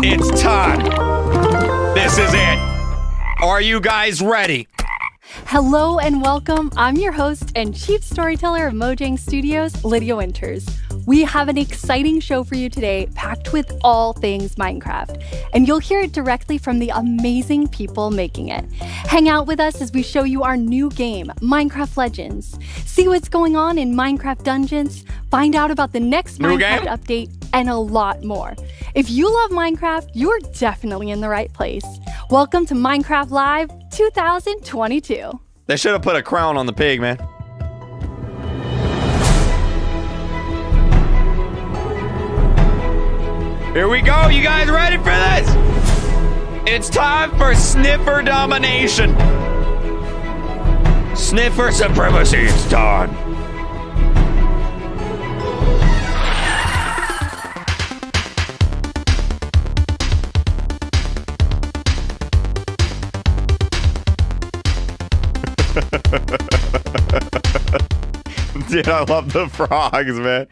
It's time. This is it. Are you guys ready? Hello and welcome. I'm your host and chief storyteller of Mojang Studios, Lydia Winters. We have an exciting show for you today, packed with all things Minecraft. And you'll hear it directly from the amazing people making it. Hang out with us as we show you our new game, Minecraft Legends. See what's going on in Minecraft Dungeons, find out about the next Minecraft update, and a lot more. If you love Minecraft, you're definitely in the right place. Welcome to Minecraft Live 2022. They should have put a crown on the pig, man. Here we go. You guys ready for this? It's time for Sniffer domination. Sniffer supremacy. It's time. Dude, I love the frogs, man.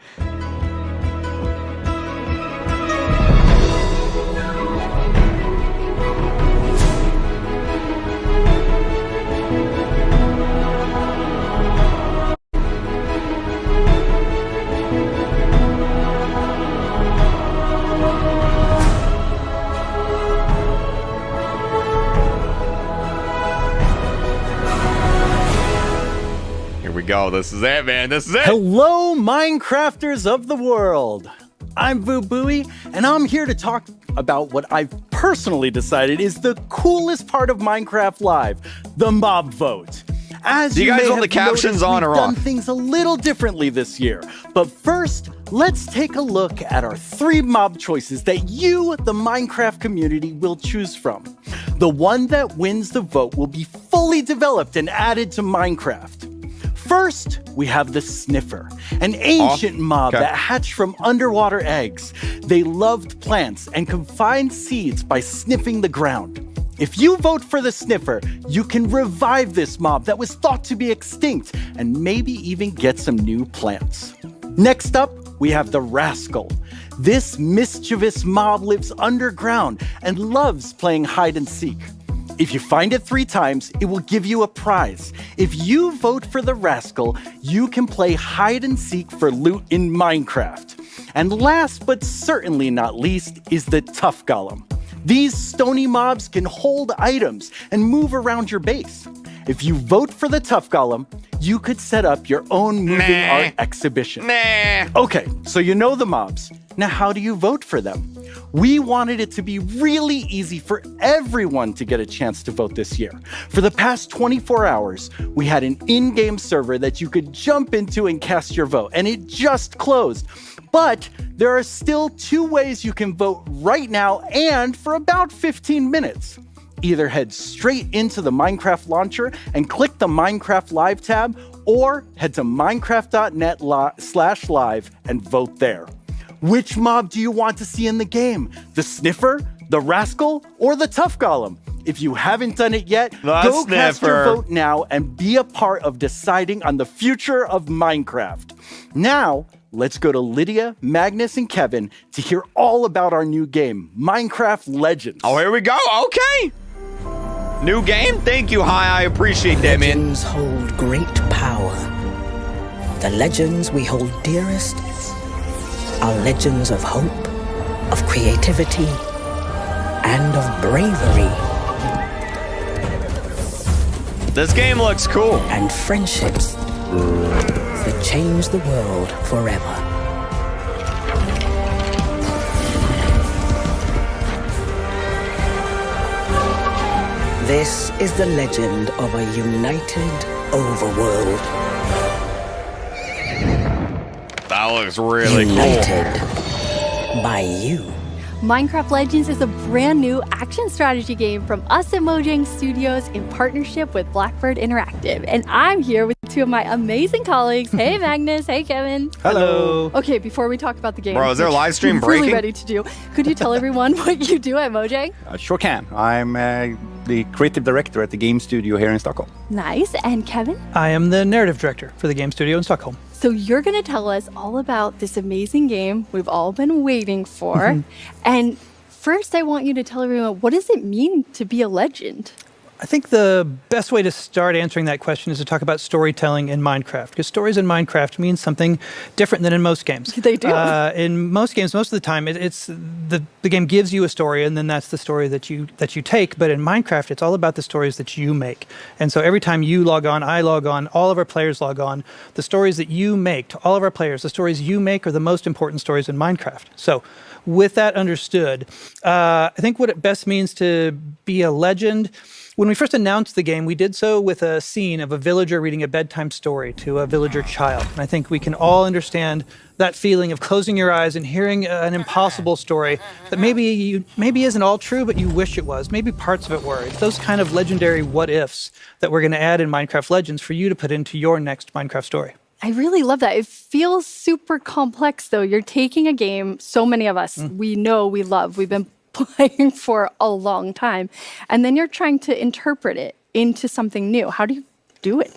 Go. This is it, man. This is it. Hello, Minecrafters of the world. I'm VooBuoy, and I'm here to talk about what I've personally decided is the coolest part of Minecraft Live, the mob vote. As you guys want the captions on or off? We've done things a little differently this year. But first, let's take a look at our 3 mob choices that you, the Minecraft community, will choose from. The one that wins the vote will be fully developed and added to Minecraft. First, we have the Sniffer, an ancient mob that hatched from underwater eggs. They loved plants and could find seeds by sniffing the ground. If you vote for the Sniffer, you can revive this mob that was thought to be extinct and maybe even get some new plants. Next up, we have the Rascal. This mischievous mob lives underground and loves playing hide and seek. If you find it 3 times, it will give you a prize. If you vote for the Rascal, you can play hide and seek for loot in Minecraft. And last but certainly not least is the Tough Golem. These stony mobs can hold items and move around your base. If you vote for the Tough Golem, you could set up your own moving art exhibition. Okay, so you know the mobs. Now, how do you vote for them? We wanted it to be really easy for everyone to get a chance to vote this year. For the past 24 hours, we had an in-game server that you could jump into and cast your vote, and it just closed. But there are still 2 ways you can vote right now and for about 15 minutes. Either head straight into the Minecraft launcher and click the Minecraft Live tab, or head to minecraft.net/live and vote there. Which mob do you want to see in the game? The Sniffer, the Rascal, or the Tough Golem? If you haven't done it yet, go cast your vote now and be a part of deciding on the future of Minecraft. Now, let's go to Lydia, Magnus, and Kevin to hear all about our new game, Minecraft Legends. Oh, here we go. Okay. New game? Thank you, Hi. I appreciate that, man. Legends hold great power. The legends we hold dearest are legends of hope, of creativity, and of bravery. This game looks cool. And friendships that change the world forever. This is the legend of a united overworld. That looks really united by you. Minecraft Legends is a brand new action strategy game from us at Mojang Studios in partnership with Blackbird Interactive. And I'm here with 2 of my amazing colleagues. Hey, Magnus. Hey, Kevin. Hello. Okay, before we talk about the game. Bro, is there a live stream breaking? Really ready to do. Could you tell everyone what you do at Mojang? Sure can. I'm the creative director at the game studio here in Stockholm. Nice. And Kevin? I am the narrative director for the game studio in Stockholm. So you're going to tell us all about this amazing game we've all been waiting for. And first, I want you to tell everyone, what does it mean to be a legend? I think the best way to start answering that question is to talk about storytelling in Minecraft, because stories in Minecraft mean something different than in most games. They do. In most games, most of the time, it's the game gives you a story, and then that's the story that you take. But in Minecraft, it's all about the stories that you make. And so every time you log on, I log on, all of our players log on, the stories that you make to all of our players, the stories you make are the most important stories in Minecraft. So with that understood, I think what it best means to be a legend. When we first announced the game, we did so with a scene of a villager reading a bedtime story to a villager child. And I think we can all understand that feeling of closing your eyes and hearing an impossible story that maybe isn't all true, but you wish it was. Maybe parts of it were. It's those kind of legendary what-ifs that we're going to add in Minecraft Legends for you to put into your next Minecraft story. I really love that. It feels super complex, though. You're taking a game so many of us, we know, we love, we've been playing for a long time, and then you're trying to interpret it into something new. How do you do it?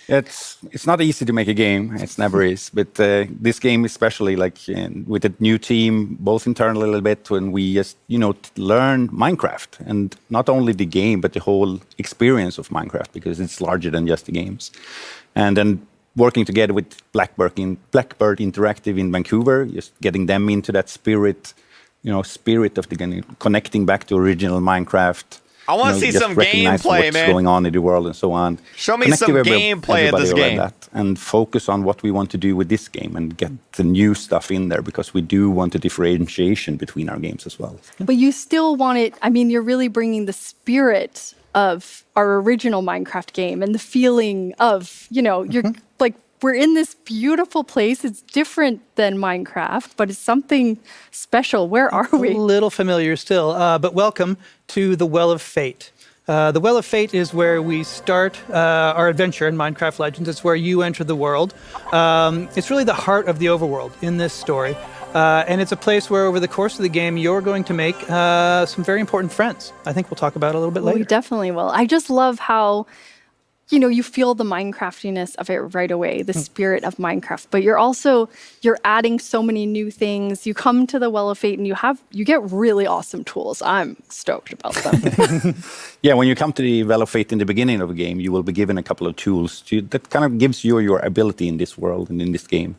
It's not easy to make a game. It never is. But this game, especially with the new team, both internally a little bit, when we just learn Minecraft, and not only the game but the whole experience of Minecraft, because it's larger than just the games. And then working together with Blackbird Interactive in Vancouver, just getting them into that spirit of the game, connecting back to original Minecraft. I want to see some gameplay, what's man. going on in the world and so on. Show me some gameplay of this game. And focus on what we want to do with this game and get the new stuff in there, because we do want a differentiation between our games as well. But you still want it, you're really bringing the spirit of our original Minecraft game and the feeling of, you're like, we're in this beautiful place. It's different than Minecraft, but it's something special. Where are we? A little familiar still, but welcome to the Well of Fate. The Well of Fate is where we start our adventure in Minecraft Legends. It's where you enter the world. It's really the heart of the overworld in this story. And it's a place where over the course of the game, you're going to make some very important friends. I think we'll talk about it a little bit later. We definitely will. I just love how you feel the Minecraftiness of it right away, the spirit of Minecraft. But you're adding so many new things. You come to the Well of Fate and you get really awesome tools. I'm stoked about them. Yeah, when you come to the Well of Fate in the beginning of a game, you will be given a couple of tools that kind of gives you your ability in this world and in this game.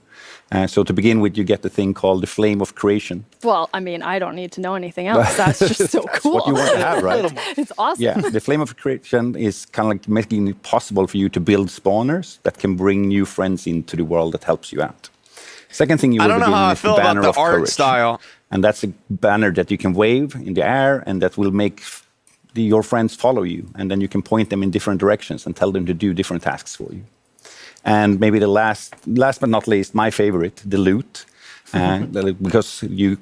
So to begin with, you get the thing called the Flame of Creation. Well, I don't need to know anything else. That's just so cool. What you want to have, right? It's awesome. Yeah, the Flame of Creation is kind of like making it possible for you to build spawners that can bring new friends into the world that helps you out. Second thing you will be given is the Banner of Courage. Style. And that's a banner that you can wave in the air, and that will make your friends follow you. And then you can point them in different directions and tell them to do different tasks for you. And maybe the last but not least, my favorite, the loot. Because you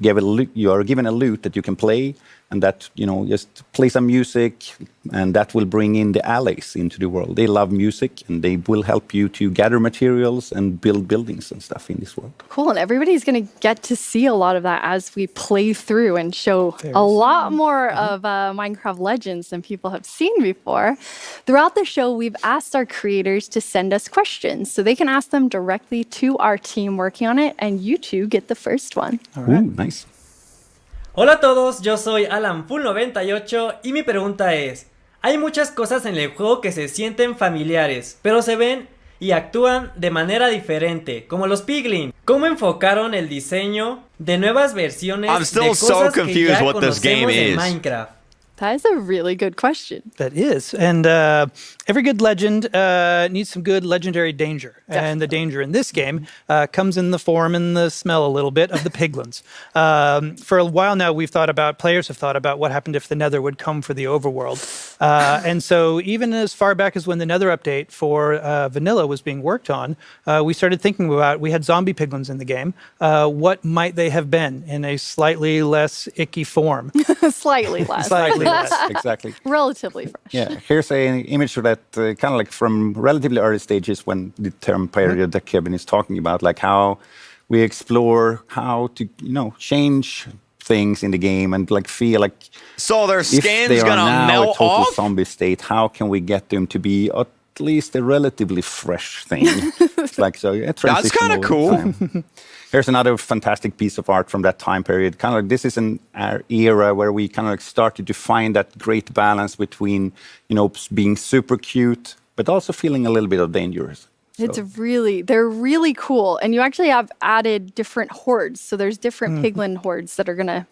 are given a loot that you can play, and that just play some music, and that will bring in the allies into the world. They love music, and they will help you to gather materials and build buildings and stuff in this world. Cool, and everybody's going to get to see a lot of that as we play through and show a lot more of Minecraft Legends than people have seen before. Throughout the show, we've asked our creators to send us questions, so they can ask them directly to our team working on it, and you two get the first one. All right. Ooh, nice. Hola a todos, yo soy AlanFull98 y mi pregunta es: hay muchas cosas en el juego que se sienten familiares, pero se ven y actúan de manera diferente, como los Piglin. ¿Cómo enfocaron el diseño de nuevas versiones de cosas que ya conocemos en Minecraft? That is a really good question. That is. And every good legend needs some good legendary danger. Definitely. And the danger in this game comes in the form and the smell a little bit of the piglins. For a while now, players have thought about what happened if the Nether would come for the overworld. And so even as far back as when the Nether update for Vanilla was being worked on, we started thinking about, we had zombie piglins in the game. What might they have been in a slightly less icky form? Slightly less. Slightly less. Exactly. Relatively fresh. Yeah, here's an image that kind of like from relatively early stages, when the term period that Kevin is talking about, like how we explore how to change things in the game and like feel like So their if they skin's are gonna now a melt total off? zombie state, how can we get them to be at least a relatively fresh thing? It's like so. A That's kind of transitional cool. time. Here's another fantastic piece of art from that time period. Kind of like this is an era where we kind of like started to find that great balance between, you know, being super cute but also feeling a little bit of danger. It's they're really cool. And you actually have added different hordes. So there's different piglin hordes that are going to,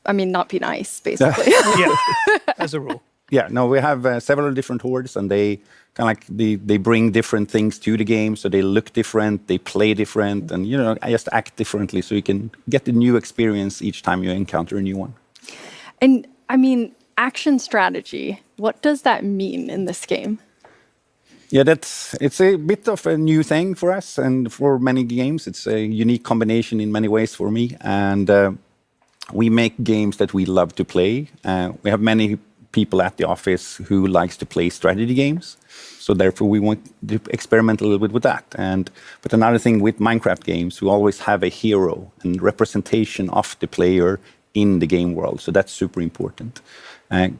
I mean, not be nice, basically. Yeah, as a rule. Yeah, no, we have several different hordes, and they kind of like they bring different things to the game. So they look different, they play different, and you know, I just act differently, so you can get a new experience each time you encounter a new one. And I mean, action strategy, what does that mean in this game? Yeah, it's a bit of a new thing for us, and for many games, it's a unique combination in many ways for me. And we make games that we love to play. We have many people at the office who likes to play strategy games, so therefore we want to experiment a little bit with that. But another thing with Minecraft games, we always have a hero and representation of the player in the game world, so that's super important. And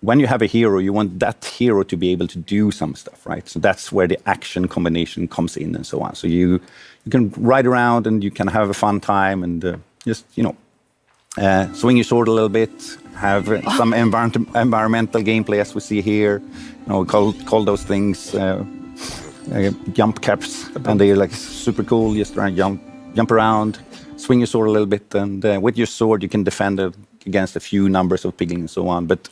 when you have a hero, you want that hero to be able to do some stuff, right? So that's where the action combination comes in and so on. So you can ride around and you can have a fun time and just, you know, swing your sword a little bit, have some environmental gameplay as we see here. You know, we call those things jump caps, and they're like super cool. Just try and jump around, swing your sword a little bit, and with your sword you can defend it against a few numbers of piglins and so on. But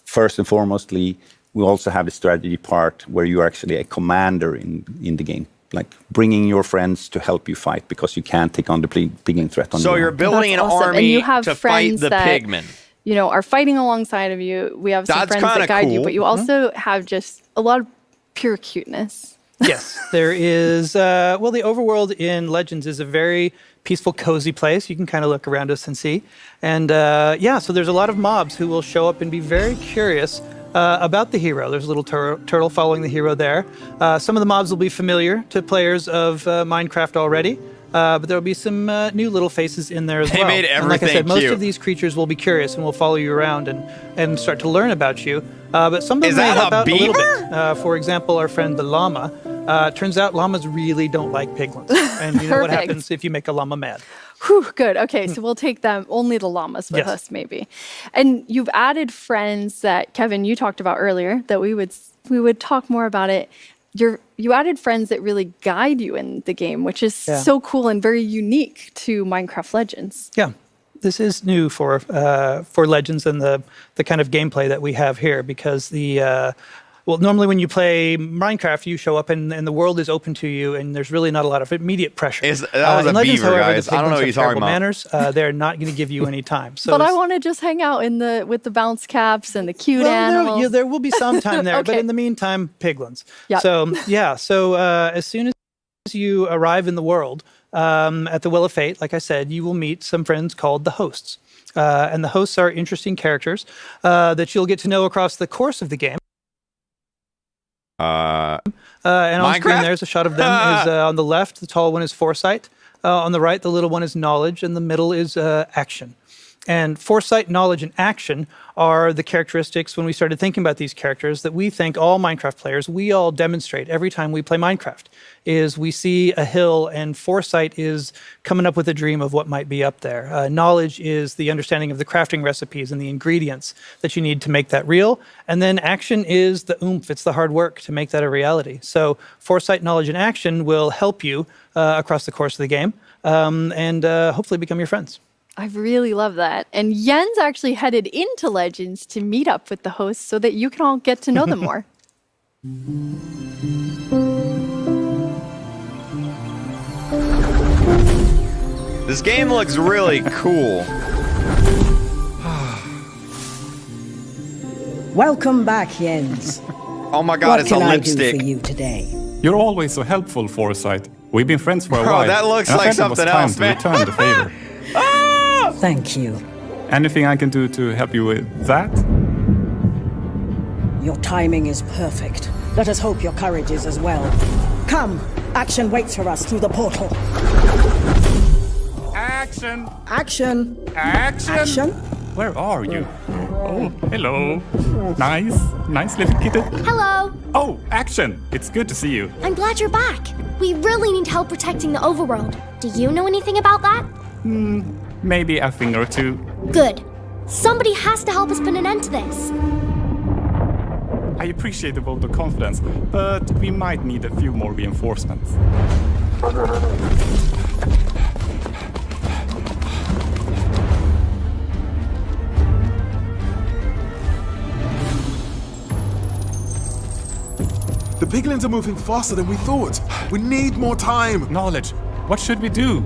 first and foremostly, we also have the strategy part where you are actually a commander in the game, like bringing your friends to help you fight because you can't take on the piglin threat on your So own. you're building That's an awesome. And army you have to fight friends the that, pigmen. You know, are fighting alongside of you. We have some That's friends kinda that guide you, cool. but you also have just a lot of pure cuteness. Yes, there is. Well, the overworld in Legends is a very peaceful, cozy place. You can kind of look around us and see. And yeah, so there's a lot of mobs who will show up and be very curious about the hero. There's a little turtle following the hero there. Some of the mobs will be familiar to players of Minecraft already. But there will be some new little faces in there as They well. made And like I everything said, most cute. of these creatures will be curious and will follow you around and start to learn about you. But some of them Is may that help a out a little beaver? bit. For example, our friend the llama. Turns out llamas really don't like piglins. And you know what Perfect. happens if you make a llama mad. Whew, good. Okay, so we'll take them, only the llamas with Yes. us, maybe. And you've added friends that, Kevin, you talked about earlier, that we would talk more about it. You added friends that really guide you in the game, which is Yeah. so cool and very unique to Minecraft Legends. Yeah, this is new for Legends and the kind of gameplay that we have here because well, normally when you play Minecraft, you show up and the world is open to you, and there's really not a lot of immediate pressure. That was in a Legends, beaver, however, guys. the I don't know piglins what have you're talking terrible about. manners. They're not going to give you any time. So But I it's- want to just hang out with the bounce caps and the cute animals. There will be some time there, but Okay. in the meantime, piglins. Yep. So yeah, so as soon as you arrive in the world at the Well of Fate, like I said, you will meet some friends called the hosts, and the hosts are interesting characters that you'll get to know across the course of the game. And on screen, Minecraft? there's a shot of them. Is on the left, the tall one is Foresight. On the right, the little one is Knowledge, and the middle is Action. And Foresight, Knowledge, and Action are the characteristics when we started thinking about these characters that we think all Minecraft players, we all demonstrate every time we play Minecraft, is we see a hill and Foresight is coming up with a dream of what might be up there. Knowledge is the understanding of the crafting recipes and the ingredients that you need to make that real. And then Action is the oomph, it's the hard work to make that a reality. So Foresight, Knowledge, and Action will help you across the course of the game and hopefully become your friends. I really love that. And Jens actually headed into Legends to meet up with the hosts so that you can all get to know them more. This game looks really cool. Welcome back, Jens. Oh my god, What it's a can I do lipstick. for you today? You're always so helpful, Foresight. We've been friends for a Bro, while. that looks and I like felt it was something time else, to man. return the favor. Thank you. Anything I can do to help you with that? Your timing is perfect. Let us hope your courage is as well. Come, Action waits for us through the portal. Action! Action! Action! Action! Where are you? Oh, hello. Nice little kitten. Hello. Oh, Action! It's good to see you. I'm glad you're back. We really need help protecting the overworld. Do you know anything about that? Maybe a thing or two. Good. Somebody has to help us put an end to this. I appreciate the vote of confidence, but we might need a few more reinforcements. The piglins are moving faster than we thought. We need more time. Knowledge, what should we do?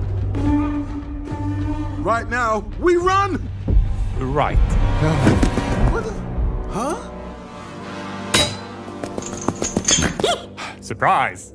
Right now, we run! Right. What the? Huh? Surprise!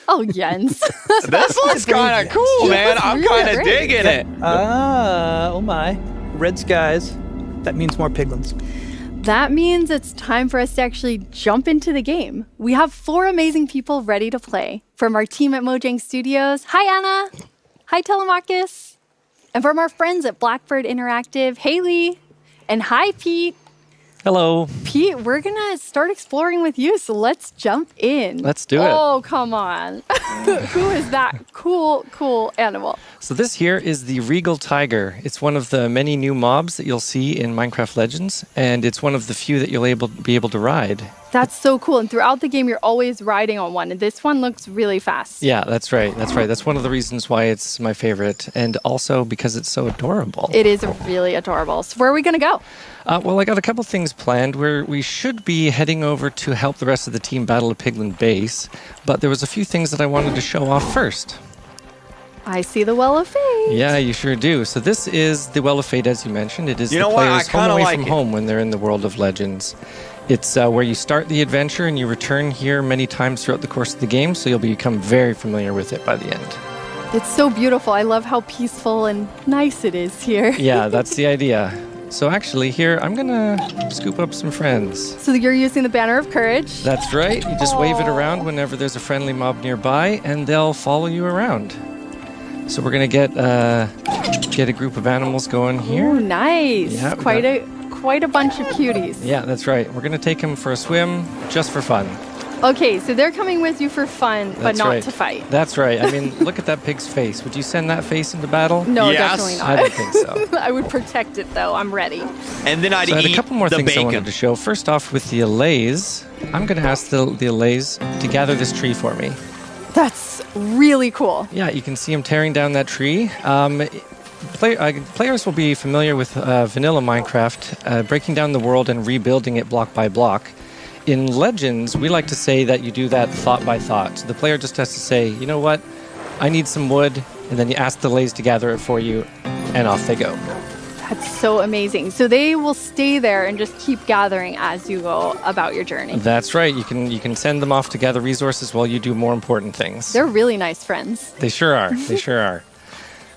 Oh, Jens. This looks kind of cool, man. I'm really kind of great. digging it. Oh my. Red skies. That means more piglins. That means it's time for us to actually jump into the game. We have 4 amazing people ready to play. From our team at Mojang Studios, hi Anna. Hi Telemachus. And from our friends at Blackbird Interactive, Haley. And hi Pete. Hello. Pete, we're gonna start exploring with you, so let's jump in. Let's do it. Oh, come on. Who is that cool animal? So this here is the Regal Tiger. It's one of the many new mobs that you'll see in Minecraft Legends, and it's one of the few that you'll be able to ride. That's so cool. And throughout the game, you're always riding on one. And this one looks really fast. Yeah, that's right. That's one of the reasons why it's my favorite, and also because it's so adorable. It is really adorable. So where are we going to go? Well, I got a couple things planned where we should be heading over to help the rest of the team battle a piglin base, but there was a few things that I wanted to show off first. I see the Well of Fate. Yeah, you sure do. So this is the Well of Fate, as you mentioned. It is You the know what? I player's home kinda away like from it. home when they're in the world of Legends. It's where you start the adventure and you return here many times throughout the course of the game, so you'll become very familiar with it by the end. It's so beautiful. I love how peaceful and nice it is here. Yeah, that's the idea. So actually here, I'm gonna scoop up some friends. So you're using the Banner of Courage. That's right. You just wave it around whenever there's a friendly mob nearby, and they'll follow you around. So we're gonna get a group of animals going here. Ooh, nice. Yeah, we Quite a bunch of cuties. Yeah, that's right. We're gonna take them for a swim, just for fun. Okay, so they're coming with you for fun, but That's not right. to fight. That's right. I mean, look at that pig's face. Would you send that face into battle? No, Yes. definitely not. I don't think so. I would protect it though. I'm ready. And then I'd So I had eat a couple more the things I bacon. wanted to show. First off, with the Allays, I'm going to ask the Allays to gather this tree for me. That's really cool. Yeah, you can see them tearing down that tree. Players will be familiar with vanilla Minecraft, breaking down the world and rebuilding it block by block. In Legends, we like to say that you do that thought by thought. So the player just has to say, you know what, I need some wood, and then you ask the Allays to gather it for you, and off they go. That's so amazing. So they will stay there and just keep gathering as you go about your journey. That's right. You can send them off to gather resources while you do more important things. They're really nice friends. They sure are. They sure are.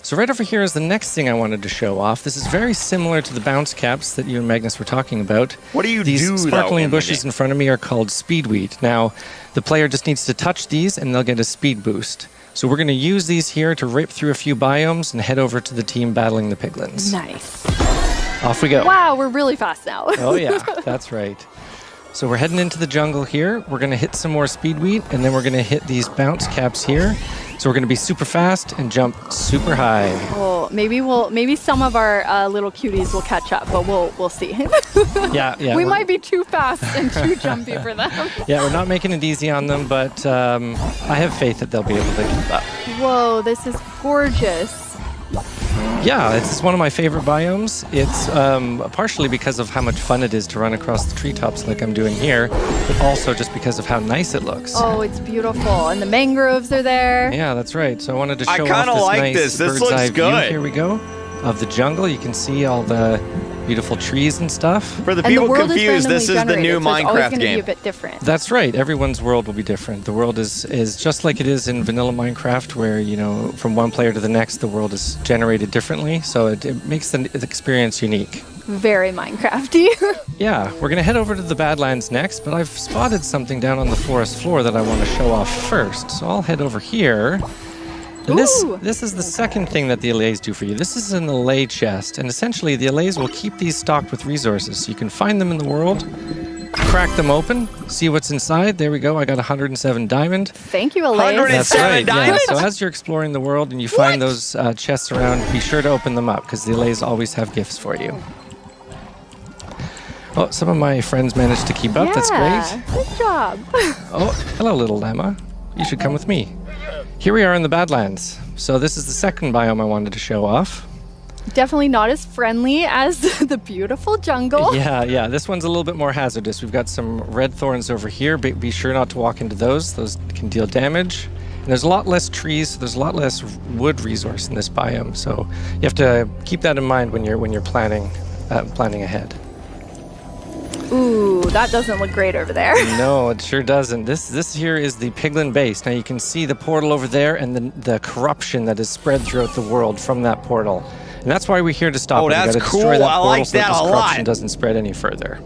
So right over here is the next thing I wanted to show off. This is very similar to the bounce caps that you and Magnus were talking about. What do you These do, though, sparkling in the bushes game? in front of me are called speedweed. Now, the player just needs to touch these and they'll get a speed boost. So we're going to use these here to rip through a few biomes and head over to the team battling the piglins. Nice. Off we go. Wow, we're really fast now. Oh yeah, that's right. So we're heading into the jungle here. We're going to hit some more speedweed, and then we're going to hit these bounce caps here. So we're going to be super fast and jump super high. Oh, maybe some of our little cuties will catch up, but we'll see. Yeah. We we're- might be too fast and too jumpy for them. Yeah, we're not making it easy on them, but I have faith that they'll be able to keep up. Whoa, this is gorgeous. Yeah, it's one of my favorite biomes. It's partially because of how much fun it is to run across the treetops like I'm doing here, but also just because of how nice it looks. Oh, it's beautiful. And the mangroves are there. Yeah, that's right. So I wanted to I show kinda off this like nice this. This bird's looks eye view. good. Here we go of the jungle. You can see all the beautiful trees and stuff. For the And the people world confused, is this is the new randomly generated, so it's always Minecraft gonna be game. a bit different. That's right. Everyone's world will be different. The world is just like it is in vanilla Minecraft, where, you know, from one player to the next, the world is generated differently. So it makes the experience unique. Very Minecrafty. Yeah, we're going to head over to the Badlands next, but I've spotted something down on the forest floor that I want to show off first. So I'll head over here. And Ooh. this is the second thing that the allays do for you. This is an allay chest, and essentially the allays will keep these stocked with resources. So you can find them in the world, crack them open, see what's inside. There we go. I got 107 diamond. Thank you, Elaine. 100 That's 7 right. Yeah. diamonds? So as you're exploring the world and you find those chests around, be sure to open them up because the allays always have gifts for you. Oh, some of my friends managed to keep up. That's great. Good job. Oh, hello, little llama. You should come with me. Here we are in the Badlands. So this is the second biome I wanted to show off. Definitely not as friendly as the beautiful jungle. Yeah. This one's a little bit more hazardous. We've got some red thorns over here. Be sure not to walk into those. Those can deal damage. And there's a lot less trees, so there's a lot less wood resource in this biome. So you have to keep that in mind when you're planning ahead. Ooh, that doesn't look great over there. No, it sure doesn't. This here is the Piglin base. Now you can see the portal over there and the corruption that is spread throughout the world from that portal. And that's why we're here to stop it. Oh, We that's gotta cool. destroy that I portal like so that this a corruption lot. doesn't spread any further.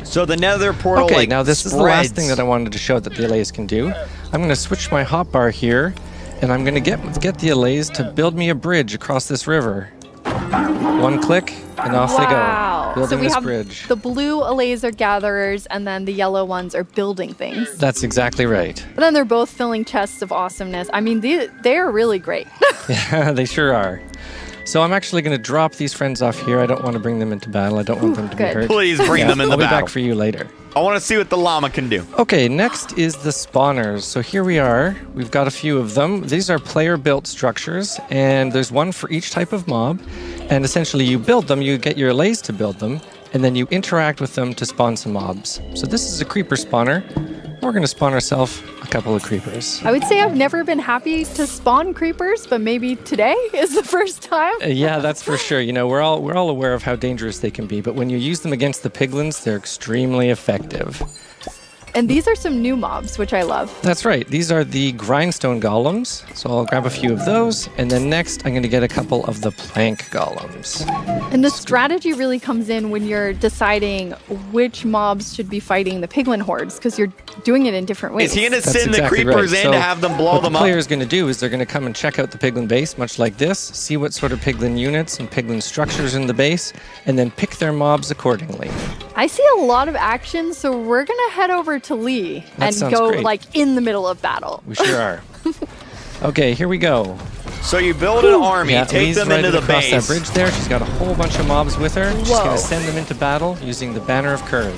So the nether portal, Okay, like, now this is the spreads. last thing that I wanted to show that the allays can do. I'm going to switch my hotbar here, and I'm going to get the allays to build me a bridge across this river. One click, and off they Wow. go, building So we this have bridge. the blue allays are gatherers, and then the yellow ones are building things. That's exactly right. But then they're both filling chests of awesomeness. I mean, they are really great. Yeah, they sure are. So I'm actually going to drop these friends off here. I don't want to bring them into battle. I don't want them to be good. hurt. Please bring them in the I'll be battle. back for you later. I want to see what the llama can do. Okay, next is the spawners. So here we are. We've got a few of them. These are player-built structures, and there's one for each type of mob. And essentially, you build them, you get your allays to build them, and then you interact with them to spawn some mobs. So this is a creeper spawner. We're going to spawn ourselves a couple of creepers. I would say I've never been happy to spawn creepers, but maybe today is the first time. Yeah, that's for sure. You know, we're all aware of how dangerous they can be, but when you use them against the piglins, they're extremely effective. And these are some new mobs, which I love. That's right. These are the grindstone golems. So I'll grab a few of those, and then next I'm going to get a couple of the plank golems. And the strategy really comes in when you're deciding which mobs should be fighting the piglin hordes, because you're doing it in different ways. Is he going to That's send exactly the creepers right. in So to have them blow what them the up? player is going to do is they're going to come and check out the piglin base, much like this, see what sort of piglin units and piglin structures in the base, and then pick their mobs accordingly. I see a lot of action, so we're going to head over to Lee That and sounds go great. like in the middle of battle. We sure are. Okay, here we go. So you build an army, Yeah, take Lee's them right into the across base. that bridge there. She's got a whole bunch of mobs with her. She's Whoa. going to send them into battle using the Banner of Courage.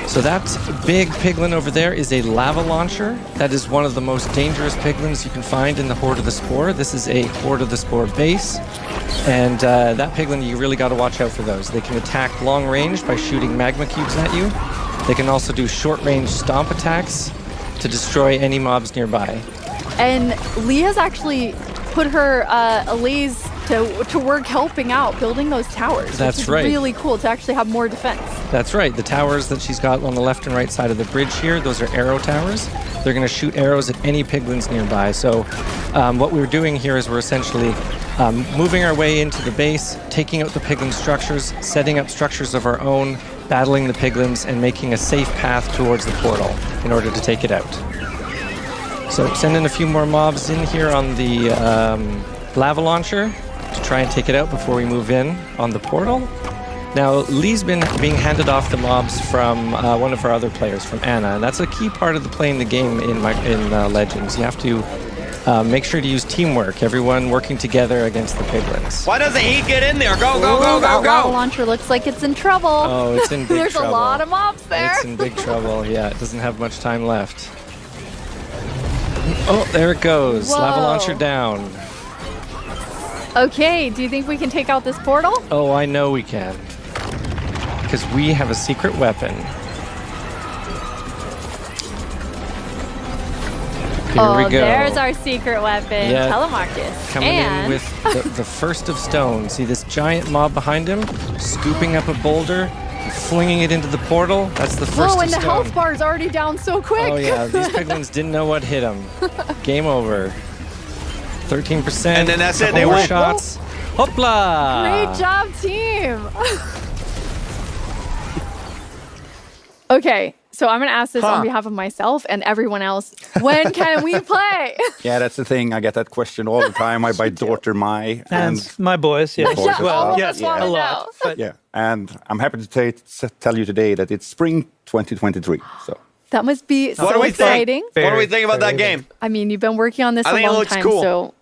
So that big piglin over there is a lava launcher. That is one of the most dangerous piglins you can find in the Horde of the Spore. This is a Horde of the Spore base. And that piglin, you really got to watch out for those. They can attack long range by shooting magma cubes at you. They can also do short range stomp attacks to destroy any mobs nearby. And Lee has actually put her allays to work helping out building those towers. That's which is right. really cool to actually have more defense. That's right. The towers that she's got on the left and right side of the bridge here, those are arrow towers. They're going to shoot arrows at any piglins nearby. So what we're doing here is we're essentially moving our way into the base, taking out the piglin structures, setting up structures of our own, battling the piglins, and making a safe path towards the portal in order to take it out. So send in a few more mobs in here on the lava launcher to try and take it out before we move in on the portal. Now, Lee's been being handed off the mobs from one of our other players, from Anna, and that's a key part of playing the game in Legends. You have to make sure to use teamwork, everyone working together against the piglins. Why doesn't he get in there? Go, go, Ooh, go, that go, lava go! launcher looks like it's in trouble. Oh, it's in big There's trouble. a lot of mobs there. It's in big trouble, yeah. It doesn't have much time left. Oh, there it goes. Lava Whoa. launcher down. Okay, do you think we can take out this portal? Oh, I know we can. Because we have a secret weapon. Here we go. There's our secret weapon, Yeah. Telemarcus. Coming and in with the first of stone. See this giant mob behind him? Scooping up a boulder, flinging it into the portal. That's the first whoa, of and the stone. health bar is already down so quick. Oh yeah, these piglins didn't know what hit them. Game over. 13%. And then that's it, couple they more win. shots. Hopla! Great job, team. Okay, so I'm going to ask this on behalf of myself and everyone else. When can we play? Yeah, that's the thing. I get that question all the time. My daughter Mai And my boys, yes. boys as well. Yes, wanna a know. lot. But yeah, and I'm happy to tell you today that it's spring 2023. So That must be so What do we exciting. think? What do we think about that game? I mean, you've been working on this I a think it long looks time, cool. so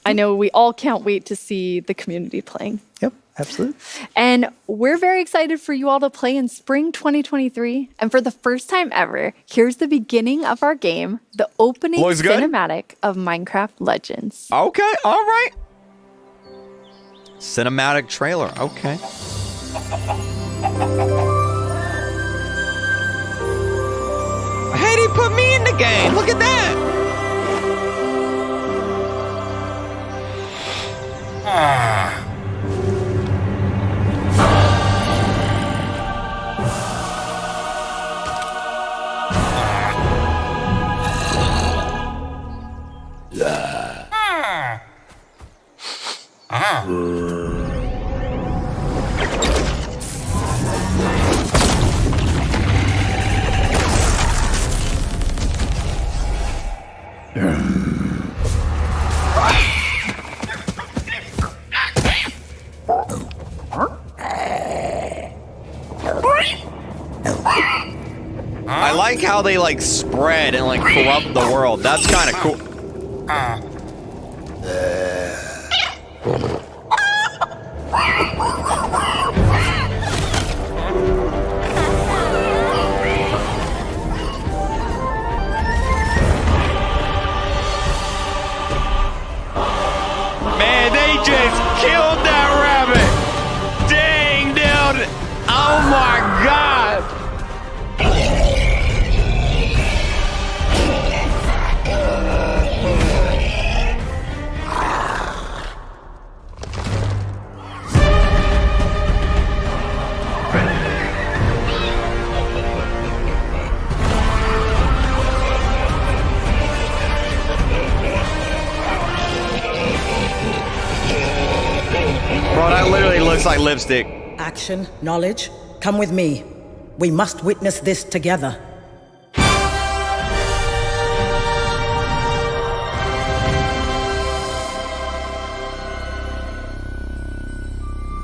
I know we all can't wait to see the community playing. yep, absolutely. And we're very excited for you all to play in spring 2023. And for the first time ever, here's the beginning of our game, the opening Looks good. cinematic of Minecraft Legends. Okay, all right. Cinematic trailer. Okay. Hey, they put me in the game. Look at that. I like how they like spread and like corrupt the world. That's kind of cool. Man, they just killed that rabbit. Dang, dude. Oh my God. Bro, that literally looks like lipstick. Action, knowledge, come with me. We must witness this together.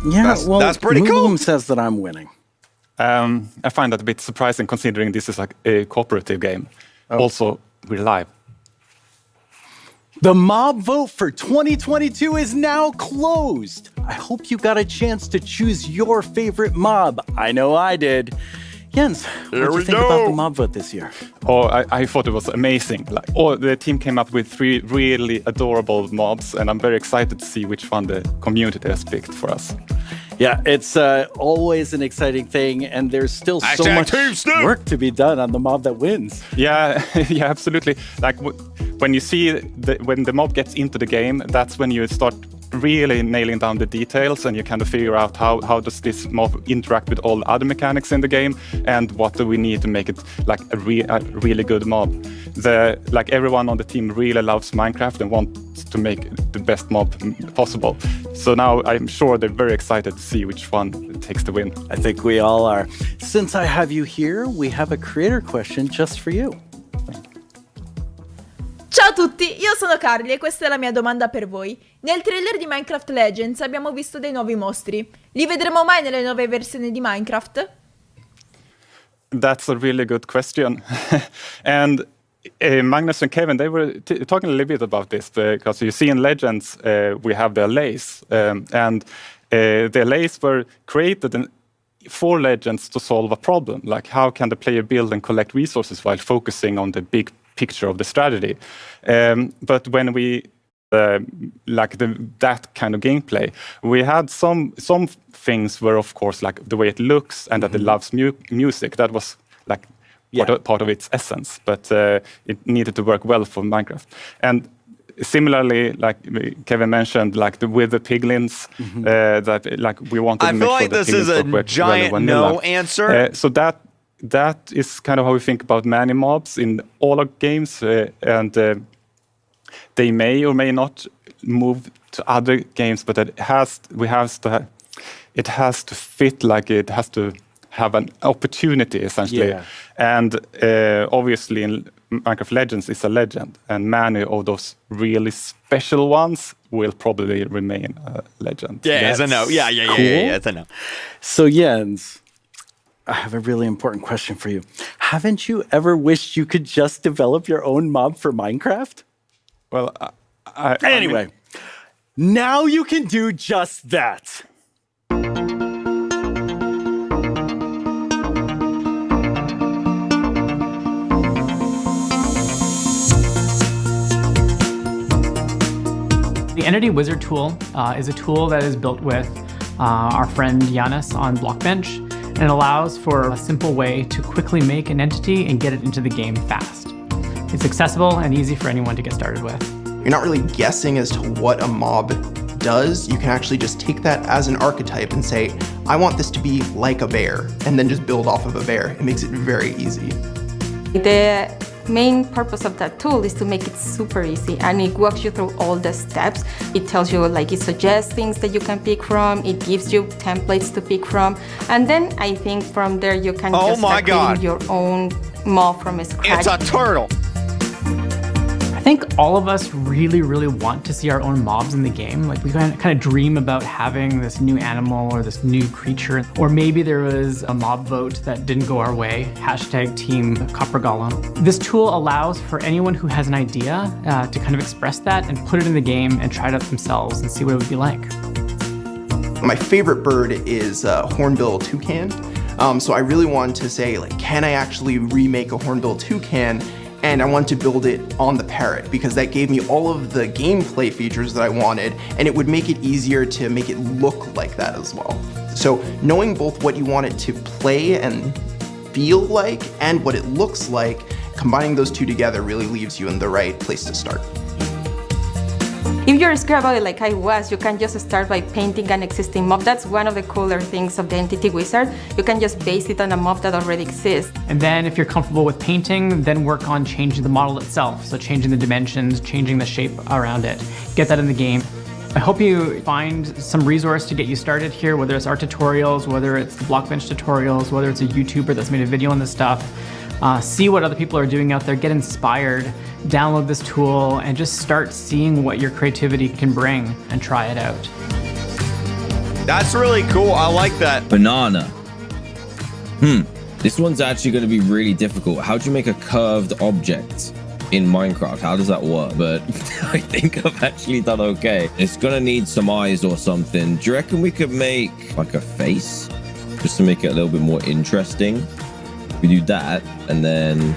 Yeah, That's pretty cool. Moonbloom says that I'm winning. I find that a bit surprising considering this is like a cooperative game. Also, we're live. The mob vote for 2022 is now closed. I hope you got a chance to choose your favorite mob. I know I did. Jens, what did you think about the mob vote this year? Oh, I thought it was amazing. The team came up with 3 really adorable mobs, and I'm very excited to see which one the community has picked for us. Yeah, it's always an exciting thing, and there's still so much work to be done on the mob that wins. Yeah, yeah, absolutely. Like when you see when the mob gets into the game, that's when you start really nailing down the details, and you kind of figure out how does this mob interact with all other mechanics in the game, and what do we need to make it like a really good mob. Like everyone on the team really loves Minecraft and wants to make the best mob possible. So now I'm sure they're very excited to see which one takes the win. I think we all are. Since I have you here, we have a creator question just for you. Ciao a tutti, io sono Carly e questa è la mia domanda per voi. Nel trailer di Minecraft Legends abbiamo visto dei nuovi mostri. Li vedremo mai nelle nuove versioni di Minecraft? That's a really good question. And Magnus and Kevin, they were talking a little bit about this, because you see in Legends we have the allays, and the allays were created for Legends to solve a problem, like how can the player build and collect resources while focusing on the big picture of the strategy. But when we that kind of gameplay, we had some things were of course like the way it looks and that it loves music. That was like part of its essence, but it needed to work well for Minecraft. And similarly, like Kevin mentioned, like with the piglins, that like we wanted to make sure that this is a giant no answer. So that is kind of how we think about many mobs in all our games, and they may or may not move to other games, but it has to fit, like it has to have an opportunity essentially. And obviously in Minecraft Legends is a legend, and many of those really special ones will probably remain a legend. Yeah, it's a no. Yeah, it's a no. So Jens, I have a really important question for you. Haven't you ever wished you could just develop your own mob for Minecraft? Well, anyway, now you can do just that. The Entity Wizard tool is a tool that is built with our friend Giannis on Blockbench, and it allows for a simple way to quickly make an entity and get it into the game fast. It's accessible and easy for anyone to get started with. You're not really guessing as to what a mob does. You can actually just take that as an archetype and say, I want this to be like a bear, and then just build off of a bear. It makes it very easy. The main purpose of that tool is to make it super easy, and it walks you through all the steps. It tells you, like, it suggests things that you can pick from, it gives you templates to pick from, and then I think from there you can just start creating your own mob from scratch. It's a turtle! I think all of us really, really want to see our own mobs in the game. Like, we kind of dream about having this new animal or this new creature. Or maybe there was a mob vote that didn't go our way. Hashtag Team Copper Golem. This tool allows for anyone who has an idea to kind of express that and put it in the game and try it out themselves and see what it would be like. My favorite bird is hornbill toucan. So I really wanted to say, like, can I actually remake a hornbill toucan? And I wanted to build it on the parrot because that gave me all of the gameplay features that I wanted, and it would make it easier to make it look like that as well. So knowing both what you want it to play and feel like and what it looks like, combining those two together really leaves you in the right place to start. If you're scared about it like I was, you can just start by painting an existing mob. That's one of the cooler things of the Entity Wizard. You can just base it on a mob that already exists. And then if you're comfortable with painting, then work on changing the model itself. So changing the dimensions, changing the shape around it. Get that in the game. I hope you find some resource to get you started here, whether it's our tutorials, whether it's the Blockbench tutorials, whether it's a YouTuber that's made a video on this stuff. See what other people are doing out there, get inspired, download this tool, and just start seeing what your creativity can bring and try it out. That's really cool. I like that. Banana. This one's actually going to be really difficult. How do you make a curved object in Minecraft? How does that work? But I think I've actually done okay. It's going to need some eyes or something. Do you reckon we could make like a face just to make it a little bit more interesting? We do that, and then...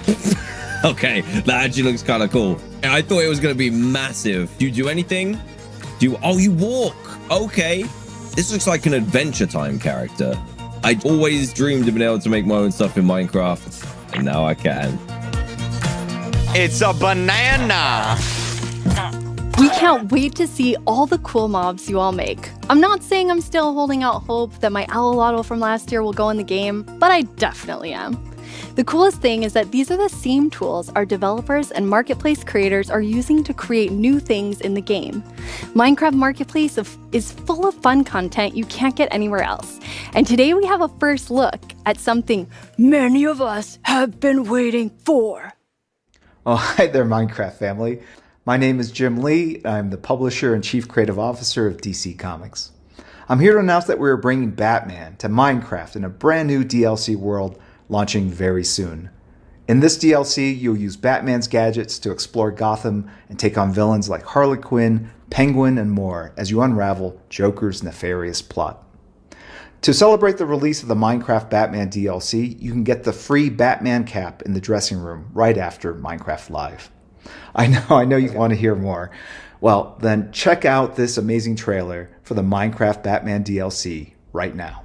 Okay, that actually looks kind of cool. I thought it was going to be massive. Do you do anything? Oh, you walk. Okay. This looks like an Adventure Time character. I always dreamed of being able to make my own stuff in Minecraft, and now I can. It's a banana. We can't wait to see all the cool mobs you all make. I'm not saying I'm still holding out hope that my Alolotl from last year will go in the game, but I definitely am. The coolest thing is that these are the same tools our developers and marketplace creators are using to create new things in the game. Minecraft Marketplace is full of fun content you can't get anywhere else. And today we have a first look at something many of us have been waiting for. Oh, hi there, Minecraft family. My name is Jim Lee. I'm the publisher and chief creative officer of DC Comics. I'm here to announce that we're bringing Batman to Minecraft in a brand new DLC world launching very soon. In this DLC, you'll use Batman's gadgets to explore Gotham and take on villains like Harley Quinn, Penguin, and more as you unravel Joker's nefarious plot. To celebrate the release of the Minecraft Batman DLC, you can get the free Batman cap in the dressing room right after Minecraft Live. I know you want to hear more. Well, then check out this amazing trailer for the Minecraft Batman DLC right now.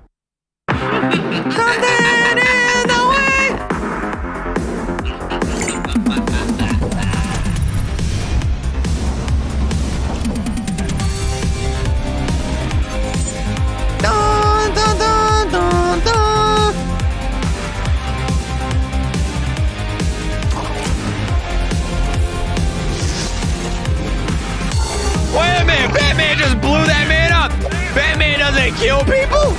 they kill people?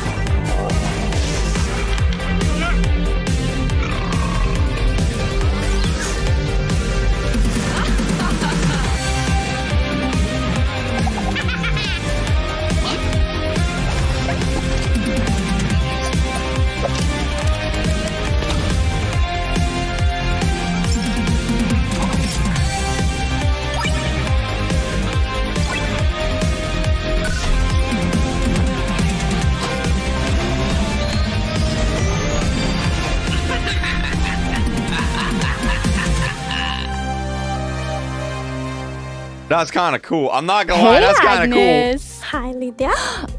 That's kind of cool. I'm not gonna lie, that's kind of cool. Agnes. Hi, Lydia.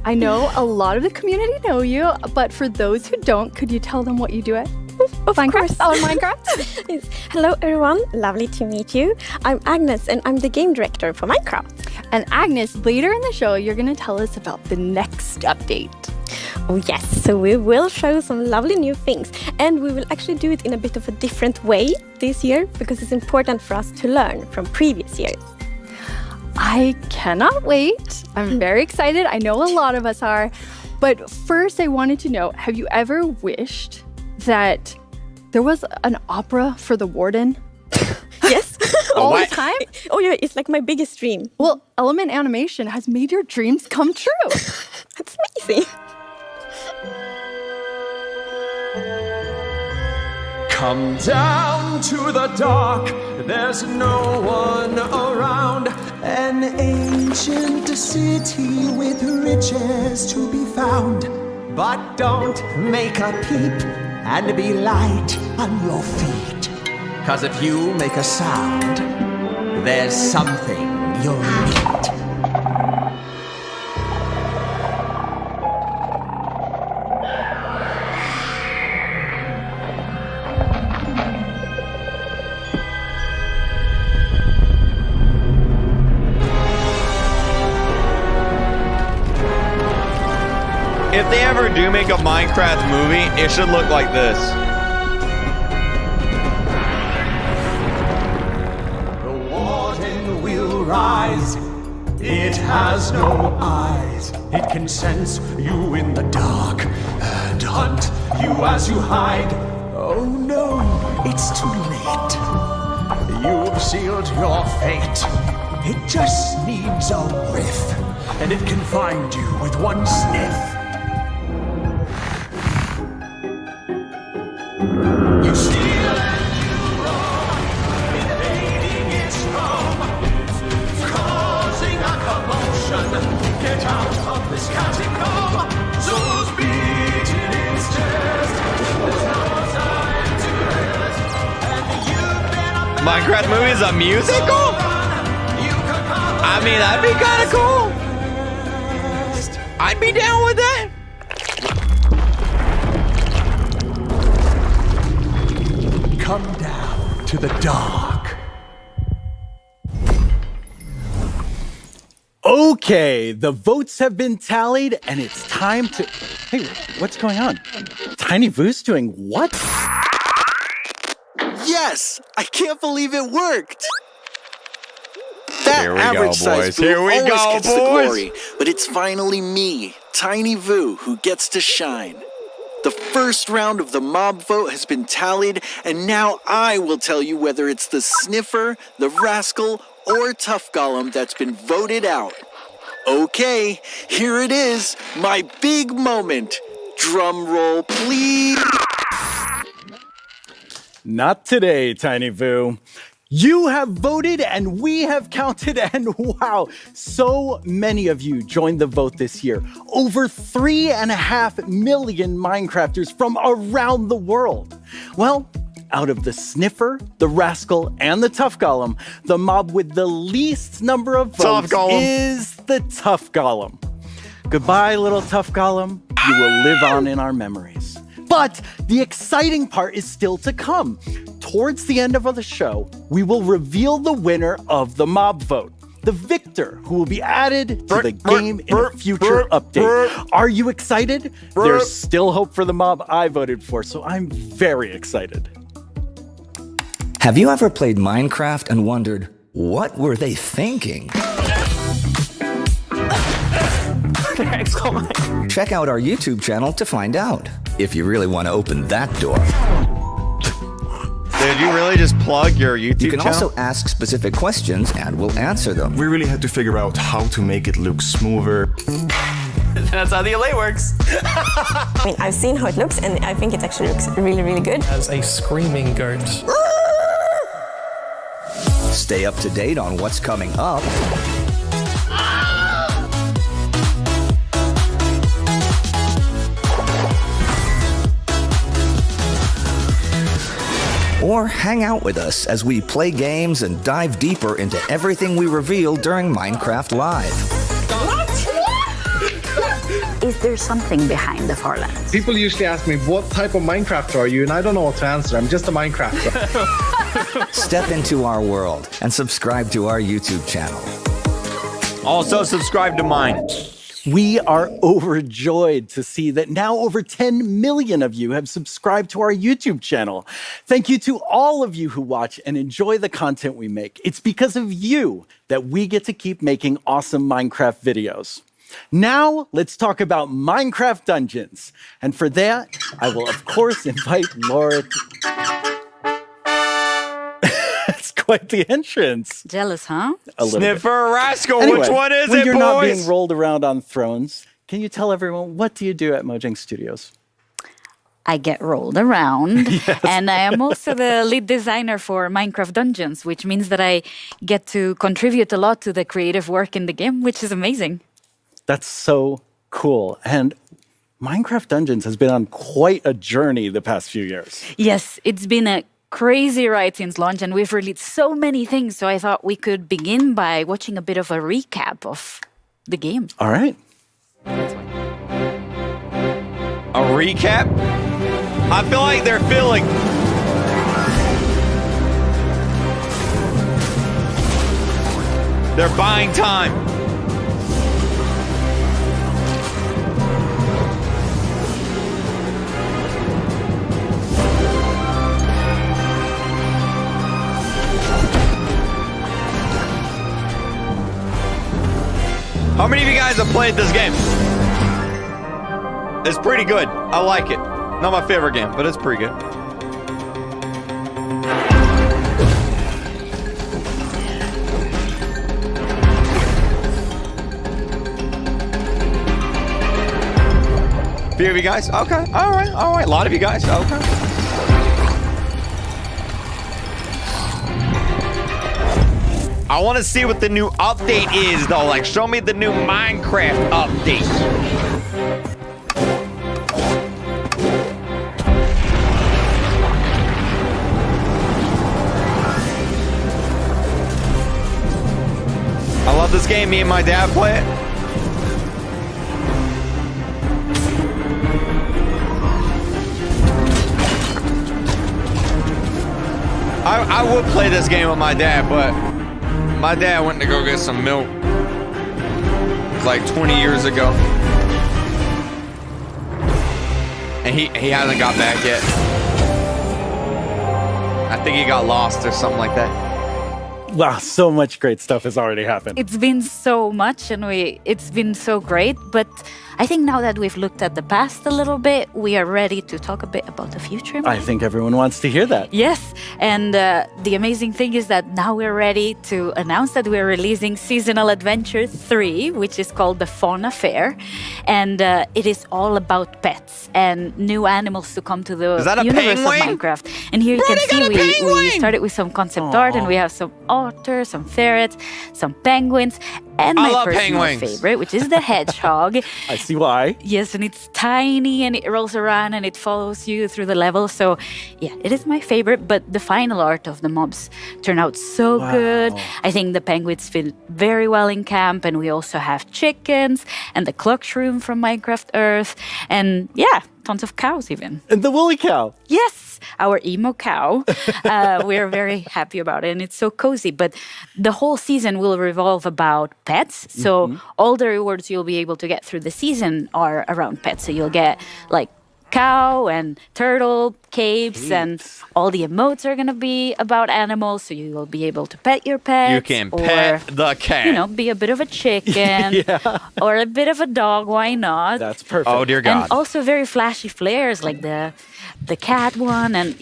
I know a lot of the community know you, but for those who don't, could you tell them what you do at Minecraft? Oh, Minecraft? Yes. Hello, everyone. Lovely to meet you. I'm Agnes, and I'm the game director for Minecraft. And Agnes, later in the show, you're going to tell us about the next update. Oh, yes. So we will show some lovely new things, and we will actually do it in a bit of a different way this year because it's important for us to learn from previous years. I cannot wait. I'm very excited. I know a lot of us are. But first, I wanted to know, have you ever wished that there was an opera for the warden? Yes. All the time? Oh, yeah. It's like my biggest dream. Well, Element Animation has made your dreams come true. That's amazing. Come down to the dark, there's no one around. An ancient city with riches to be found. But don't make a peep and be light on your feet. 'Cause if you make a sound, there's something you'll meet. If they ever do make a Minecraft movie, it should look like this. The warden will rise. It has no eyes. It can sense you in the dark and hunt you as you hide. Oh no, it's too late. You've sealed your fate. It just needs a whiff, and it can find you with one sniff. You steal and you roam, invading its home, causing a commotion. Get out of this catacomb. Souls beating its chest. There's no time to rest. And you've been a Minecraft movie is a musical? I mean, that'd be kind of cool. I'd be down with that. come down to the dark. Okay, the votes have been tallied, and it's time to... Hey, what's going on? Tiny Voo's doing what? Yes! I can't believe it worked! That Here we average go, size boys. Voo Here we always go, gets the boys. glory, but it's finally me, Tiny Voo, who gets to shine. The first round of the mob vote has been tallied, and now I will tell you whether it's the Sniffer, the Rascal, or Tough Golem that's been voted out. Okay, here it is, my big moment. Drum roll, please. Not today, Tiny Voo. You have voted and we have counted, and wow, so many of you joined the vote this year. Over 3.5 million Minecrafters from around the world. Well, out of the Sniffer, the Rascal, and the Tough Golem, the mob with the least number of votes is the Tough Golem. Goodbye, little Tough Golem. You will live on in our memories. But the exciting part is still to come. Towards the end of the show, we will reveal the winner of the mob vote, the victor who will be added to the game in a future update. Are you excited? There's still hope for the mob I voted for, so I'm very excited. Have you ever played Minecraft and wondered, what were they thinking? Thanks, Check out our YouTube channel to find out, if you really want to open that door. Did you really just plug your YouTube You can channel? also ask specific questions and we'll answer them. We really had to figure out how to make it look smoother. That's how the LA works. I mean, I've seen how it looks, and I think it actually looks really, really good. As a screaming goat. Stay up to date on what's coming up. Or hang out with us as we play games and dive deeper into everything we reveal during Minecraft Live. Is there something behind the Farlands? People usually ask me, what type of Minecrafter are you? And I don't know what to answer. I'm just a Minecrafter. Step into our world and subscribe to our YouTube channel. Also subscribe to mine. We are overjoyed to see that now over 10 million of you have subscribed to our YouTube channel. Thank you to all of you who watch and enjoy the content we make. It's because of you that we get to keep making awesome Minecraft videos. Now, let's talk about Minecraft Dungeons. And for that, I will, of course, invite Laura to... That's quite the entrance. Jealous, huh? A little Sniffer or Rascal, Anyway, which one is when it, you're boys? not being rolled around on thrones, can you tell everyone, what do you do at Mojang Studios? I get rolled around, and I am also the lead designer for Minecraft Dungeons, which means that I get to contribute a lot to the creative work in the game, which is amazing. That's so cool. And Minecraft Dungeons has been on quite a journey the past few years. Yes, it's been a crazy ride since launch, and we've released so many things, so I thought we could begin by watching a bit of a recap of the game. All right. A recap? I feel like they're filling. They're buying time. How many of you guys have played this game? It's pretty good. I like it. Not my favorite game, but it's pretty good. Few of you guys? Okay. All right. All right. A lot of you guys. Okay. I want to see what the new update is, though. Like, show me the new Minecraft update. I love this game. Me and my dad play it. I would play this game with my dad, but my dad went to go get some milk like 20 years ago. And he hasn't got back yet. I think he got lost or something like that. Wow, so much great stuff has already happened. It's been so much, and it's been so great, but I think now that we've looked at the past a little bit, we are ready to talk a bit about the future. I think everyone wants to hear that. Yes, and the amazing thing is that now we're ready to announce that we're releasing Seasonal Adventure 3, which is called the Fauna Fair, and it is all about pets and new animals to come to the universe of Minecraft. And here you can see we started with some concept art, and we have some otters, some ferrets, some penguins, and my personal favorite, which is the hedgehog. I see why. Yes, and it's tiny and it rolls around and it follows you through the level. So, yeah, it is my favorite. But the final art of the mobs turned out so good. I think the penguins fit very well in camp, and we also have chickens and the clock shroom from Minecraft Earth, and yeah, tons of cows even. And the woolly cow. Yes, our emo cow. We're very happy about it, and it's so cozy. But the whole season will revolve about pets. So all the rewards you'll be able to get through the season are around pets. So you'll get like cow and turtle capes, and all the emotes are going to be about animals, so you will be able to pet your pets. You can or, pet the cat. You know, be a bit of a chicken or a bit of a dog. Why not? That's perfect. Oh, dear God. And also very flashy flares like the cat one, and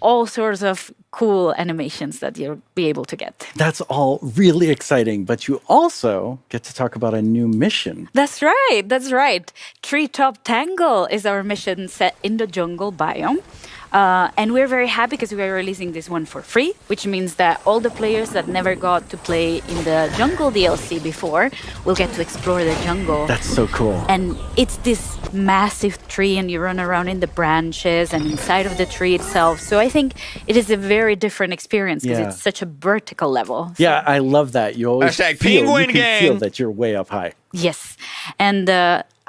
all sorts of cool animations that you'll be able to get. That's all really exciting, but you also get to talk about a new mission. That's right. Treetop Tangle is our mission set in the jungle biome. And we're very happy because we are releasing this one for free, which means that all the players that never got to play in the jungle DLC before will get to explore the jungle. That's so cool. And it's this massive tree, and you run around in the branches and inside of the tree itself. So I think it is a very different experience because it's such a vertical level. Yeah, I love that. You always Penguin you can Gang. feel that you're way up high. Yes. And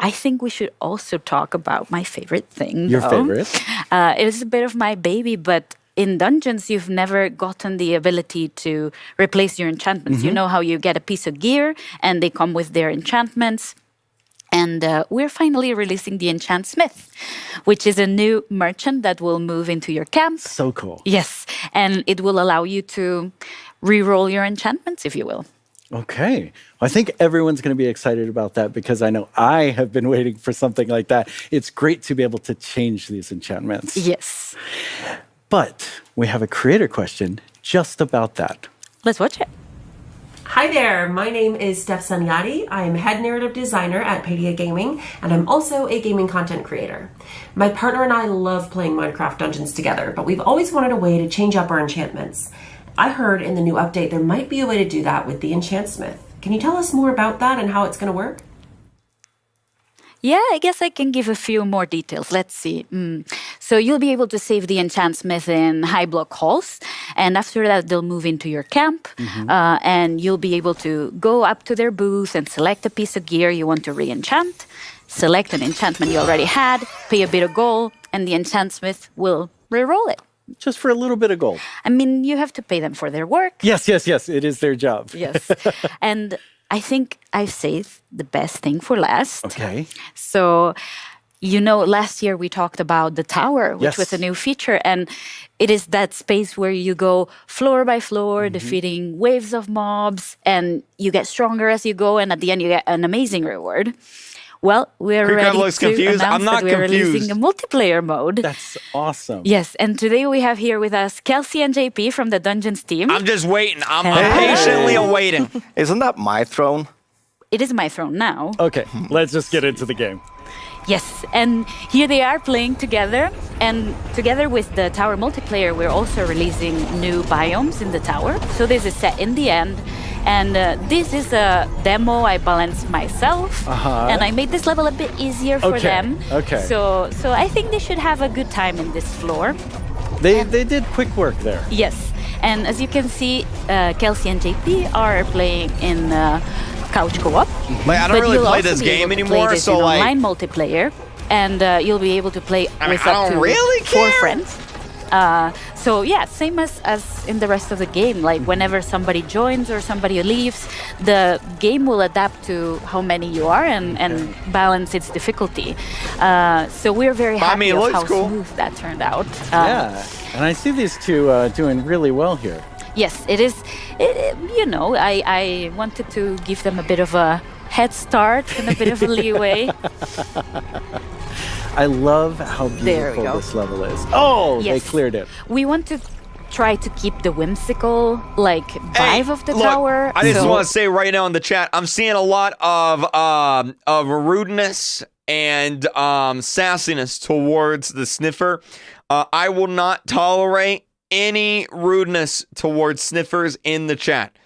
I think we should also talk about my favorite thing. Your favorite? It is a bit of my baby, but in Dungeons, you've never gotten the ability to replace your enchantments. You know how you get a piece of gear and they come with their enchantments. And we're finally releasing the Enchant Smith, which is a new merchant that will move into your camp. So cool. Yes. And it will allow you to re-roll your enchantments, if you will. Okay. Well, I think everyone's going to be excited about that because I know I have been waiting for something like that. It's great to be able to change these enchantments. Yes. But we have a creator question just about that. Let's watch it. Hi there, my name is Steph Sanyati. I'm head narrative designer at Padia Gaming, and I'm also a gaming content creator. My partner and I love playing Minecraft Dungeons together, but we've always wanted a way to change up our enchantments. I heard in the new update there might be a way to do that with the Enchant Smith. Can you tell us more about that and how it's going to work? Yeah, I guess I can give a few more details. Let's see. So you'll be able to save the Enchant Smith in high block halls, and after that they'll move into your camp, and you'll be able to go up to their booth and select a piece of gear you want to re-enchant, select an enchantment you already had, pay a bit of gold, and the Enchant Smith will re-roll it. Just for a little bit of gold. I mean, you have to pay them for their work. Yes. It is their job. Yes. And I think I've saved the best thing for last. Okay. So, last year we talked about the tower, which was a new feature. And it is that space where you go floor by floor, defeating waves of mobs, and you get stronger as you go. And at the end, you get an amazing reward. Well, we're ready to announce that we're releasing a multiplayer mode. That's awesome. Yes, and today we have here with us Kelsey and JP from the Dungeons team. I'm just waiting. I'm patiently awaiting. Isn't that my throne? It is my throne now. Okay, let's just get into the game. Yes, and here they are playing together. And together with the tower multiplayer, we're also releasing new biomes in the tower. So this is set in the end. And this is a demo I balanced myself. And I made this level a bit easier for them. Okay. So I think they should have a good time in this floor. They did quick work there. Yes. And as you can see, Kelsey and JP are playing in couch co-op. I don't really play this game anymore, so online multiplayer, and you'll be able to play with up to 4 friends. So yeah, same as in the rest of the game. Like whenever somebody joins or somebody leaves, the game will adapt to how many you are and balance its difficulty. So we're very happy of how smooth that turned out. Yeah, and I see these two doing really well here. Yes, it is. I wanted to give them a bit of a head start and a bit of a leeway. I love how beautiful this level is. Oh, yes. They cleared it. We want to try to keep the whimsical vibe of the tower. I just want to say right now in the chat, I'm seeing a lot of rudeness and sassiness towards the sniffer. I will not tolerate any rudeness towards sniffers in the chat.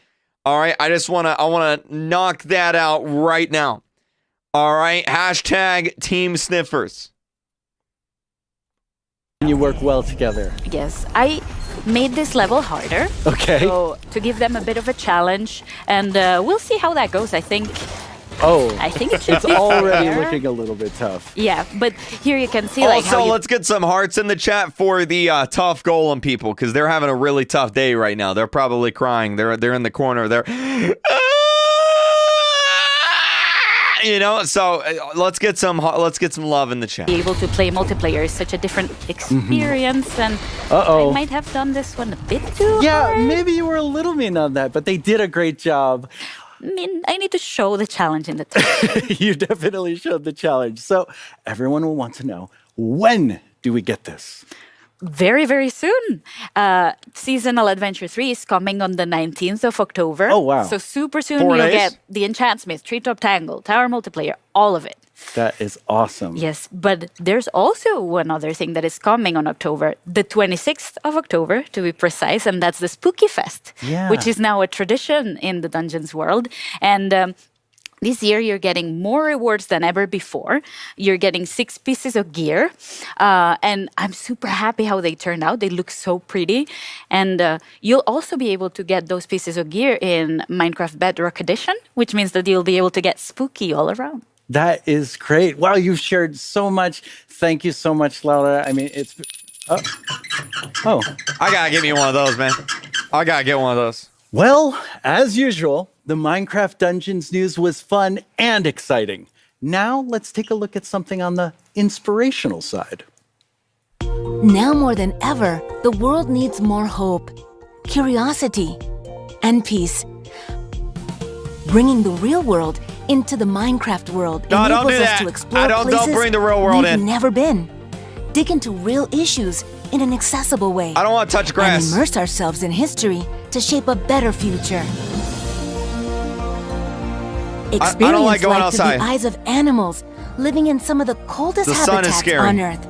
All right, I want to knock that out right now. All right, hashtag Team Sniffers. You work well together. Yes, I made this level harder. Okay. So to give them a bit of a challenge, and we'll see how that goes. I think it should it's be already fair. looking a little bit tough. Yeah, but here you can see also, let's get some hearts in the chat for the tough golem people because they're having a really tough day right now. They're probably crying. They're in the corner. They're You know, so let's get some love in the chat. Be able to play multiplayer is such a different experience, and I might have done this one a bit too hard. Maybe you were a little mean on that, but they did a great job. I mean, I need to show the challenge in the title. You definitely showed the challenge. So everyone will want to know, when do we get this? Very, very soon. Seasonal Adventure 3 is coming on the 19th of October. Oh, wow. So super soon 4 you'll days? get the Enchantsmith, Treetop Tangle, Tower Multiplayer, all of it. That is awesome. Yes, but there's also one other thing that is coming on October, the 26th of October, to be precise, and that's the Spooky Fest, which is now a tradition in the Dungeons world. And this year, you're getting more rewards than ever before. You're getting 6 pieces of gear. And I'm super happy how they turned out. They look so pretty. And you'll also be able to get those pieces of gear in Minecraft Bedrock Edition, which means that you'll be able to get spooky all around. That is great. Wow, you've shared so much. Thank you so much, Laura. I mean, it's... Oh. I gotta get me one of those, man. I gotta get one of those. Well, as usual, the Minecraft Dungeons news was fun and exciting. Now, let's take a look at something on the inspirational side. Now more than ever, the world needs more hope, curiosity, and peace. Bringing the real world into the Minecraft world enables us to explore places don't bring the real world we've in. never been, dig into real issues in an accessible way. I don't want to touch grass. And immerse ourselves in history to shape a better future. Experience I don't like going life outside. through the eyes of animals living in some of the coldest The sun is habitats scary. on Earth.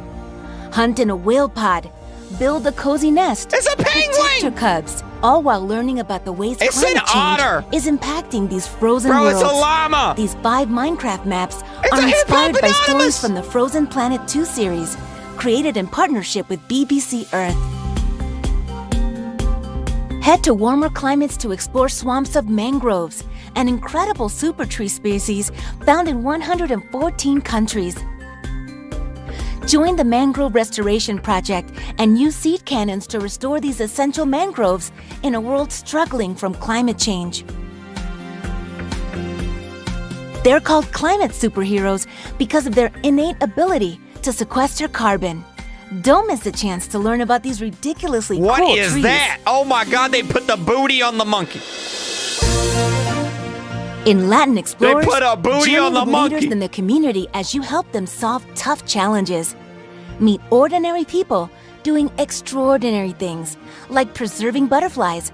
Hunt in a whale pod. Build a cozy nest. It's a penguin! Protect your cubs. All while learning about the ways It's climate an otter! change is impacting these frozen Bro, worlds. it's a llama! These 5 Minecraft maps It's are a inspired by hippopotamus! stories from the Frozen Planet 2 series, created in partnership with BBC Earth. Head to warmer climates to explore swamps of mangroves, an incredible super tree species found in 114 countries. Join the Mangrove Restoration Project and use seed cannons to restore these essential mangroves in a world struggling from climate change. They're called climate superheroes because of their innate ability to sequester carbon. Don't miss the chance to learn about these ridiculously What cool is trees. that? Oh my God, they put the booty on the monkey. In Latin Explorers, put a booty journey on the with monkey. leaders in the community as you help them solve tough challenges. Meet ordinary people doing extraordinary things, like preserving butterflies,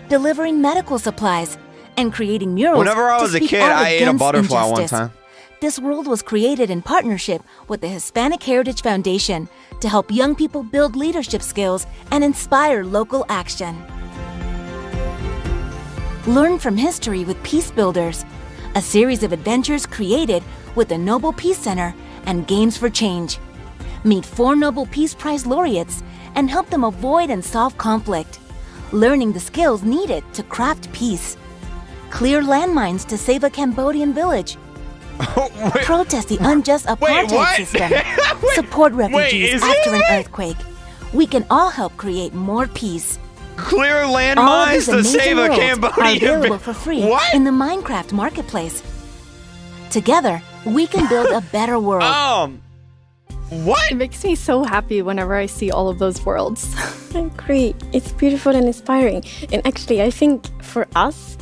delivering medical supplies, and creating murals. Whenever I to was a speak kid, out I ate a against butterfly one injustice. time. This world was created in partnership with the Hispanic Heritage Foundation to help young people build leadership skills and inspire local action. Learn from history with Peace Builders, a series of adventures created with the Nobel Peace Center and Games for Change. Meet 4 Nobel Peace Prize laureates and help them avoid and solve conflict, learning the skills needed to craft peace. Clear landmines to save a Cambodian village. Protest the unjust apartheid what? system. Support refugees is after an it? earthquake. We can all help create more peace. Clear All of landmines these to amazing save a worlds are Cambodian available for free What? in the Minecraft Marketplace. Together, we can build a better world. What? It makes me so happy whenever I see all of those worlds. I agree. It's beautiful and inspiring. And actually, I think for us,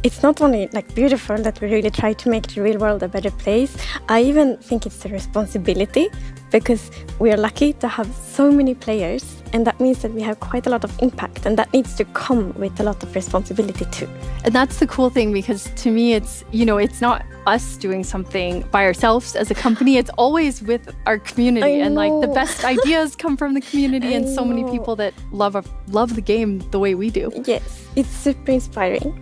it's not only like beautiful that we really try to make the real world a better place. I even think it's a responsibility because we are lucky to have so many players, and that means that we have quite a lot of impact, and that needs to come with a lot of responsibility too. And that's the cool thing, because to me, it's, you know, it's not us doing something by ourselves as a company. It's always with our community, and like the best ideas come from the community, and so many people that love the game the way we do. Yes, it's super inspiring.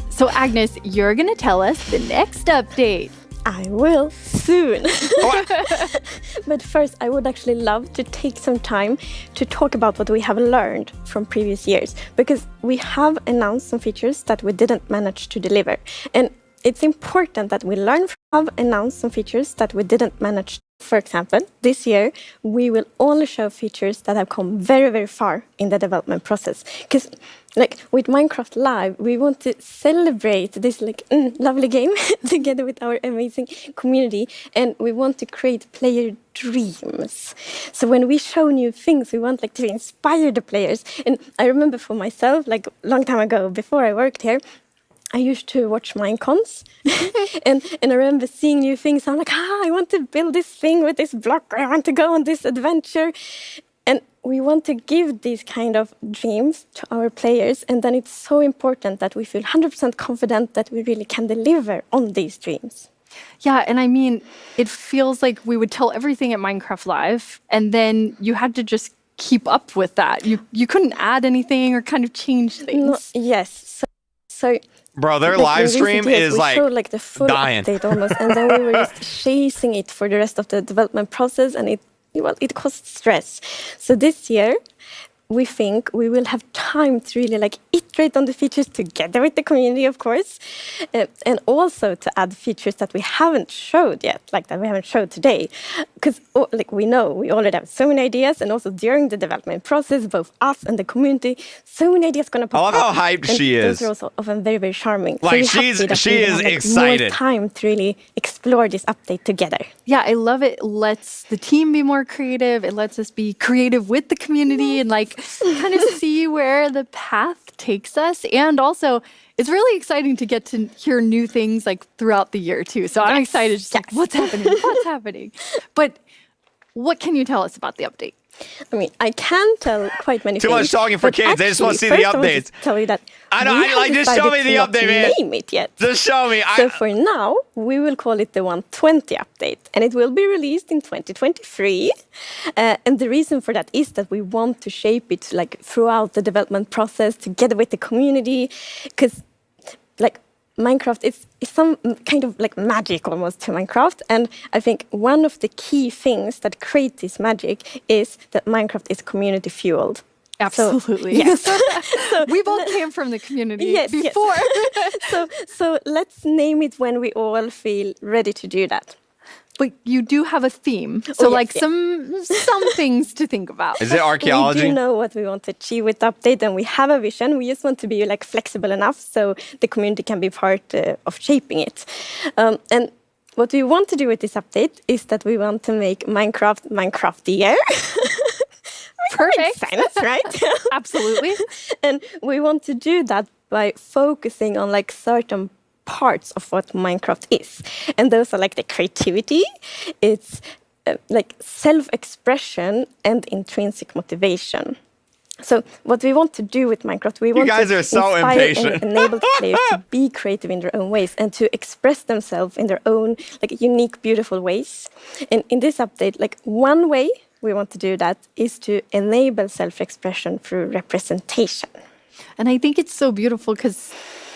So Agnes, you're gonna tell us the next update. I will soon. But first, I would actually love to take some time to talk about what we have learned from previous years, because we have announced some features that we didn't manage to deliver. And it's important that we learn from, announce some features that we didn't manage. For example, this year, we will only show features that have come very, very far in the development process. Because like with Minecraft Live, we want to celebrate this like lovely game together with our amazing community, and we want to create player dreams. So when we show new things, we want like to inspire the players. And I remember for myself, like a long time ago, before I worked here, I used to watch Minecons, and I remember seeing new things. I'm like, I want to build this thing with this block. I want to go on this adventure. And we want to give these kind of dreams to our players. And then it's so important that we feel 100% confident that we really can deliver on these dreams. Yeah, and I mean, it feels like we would tell everything at Minecraft Live, and then you had to just keep up with that. You couldn't add anything or kind of change things. Yes. So Bro, their like, live in stream recent years, is we showed, like the full dying. update almost, and then we were just chasing it for the rest of the development process, and it caused stress. So this year, we think we will have time to really like iterate on the features together with the community, of course, and also to add features that we haven't showed yet, like that we haven't showed today. Because like we know we already have so many ideas, and also during the development process, both us and the community, so many ideas gonna pop up. I love how hyped and she is. Those are also often very, very charming. Like, so we're happy that she we is have, like, excited. more time to really explore this update together. Yeah, I love it. It lets the team be more creative. It lets us be creative with the community and like kind of see where the path takes us. And also, it's really exciting to get to hear new things like throughout the year too. So I'm excited. Just like, what's happening? What's happening? But what can you tell us about the update? I mean, I can tell quite many Too things. much talking for but kids. They just want to see actually, the first I want updates. to tell you that I know. we I like haven't just show me decided the not update, to man. name it yet. Just show me. So for now, we will call it the 120 update, and it will be released in 2023. And the reason for that is that we want to shape it like throughout the development process together with the community, because like Minecraft is some kind of like magic almost to Minecraft, and I think one of the key things that create this magic is that Minecraft is community fueled. Absolutely. So, yes. So we both came from the community yes, before. Yes. So let's name it when we all feel ready to do that. But you do have a theme. So like some things to think about. Is it archaeology? We do know what we want to achieve with the update, and we have a vision. We just want to be like flexible enough so the community can be part of shaping it. And what we want to do with this update is that we want to make Minecraftier. Perfect. Sense, right? Absolutely. And we want to do that by focusing on like certain parts of what Minecraft is. And those are like the creativity, it's like self-expression and intrinsic motivation. So what we want to do with Minecraft, we want guys to are so inspire impatient. and enable players to be creative in their own ways and to express themselves in their own like unique, beautiful ways. And in this update, like one way we want to do that is to enable self-expression through representation. And I think it's so beautiful because,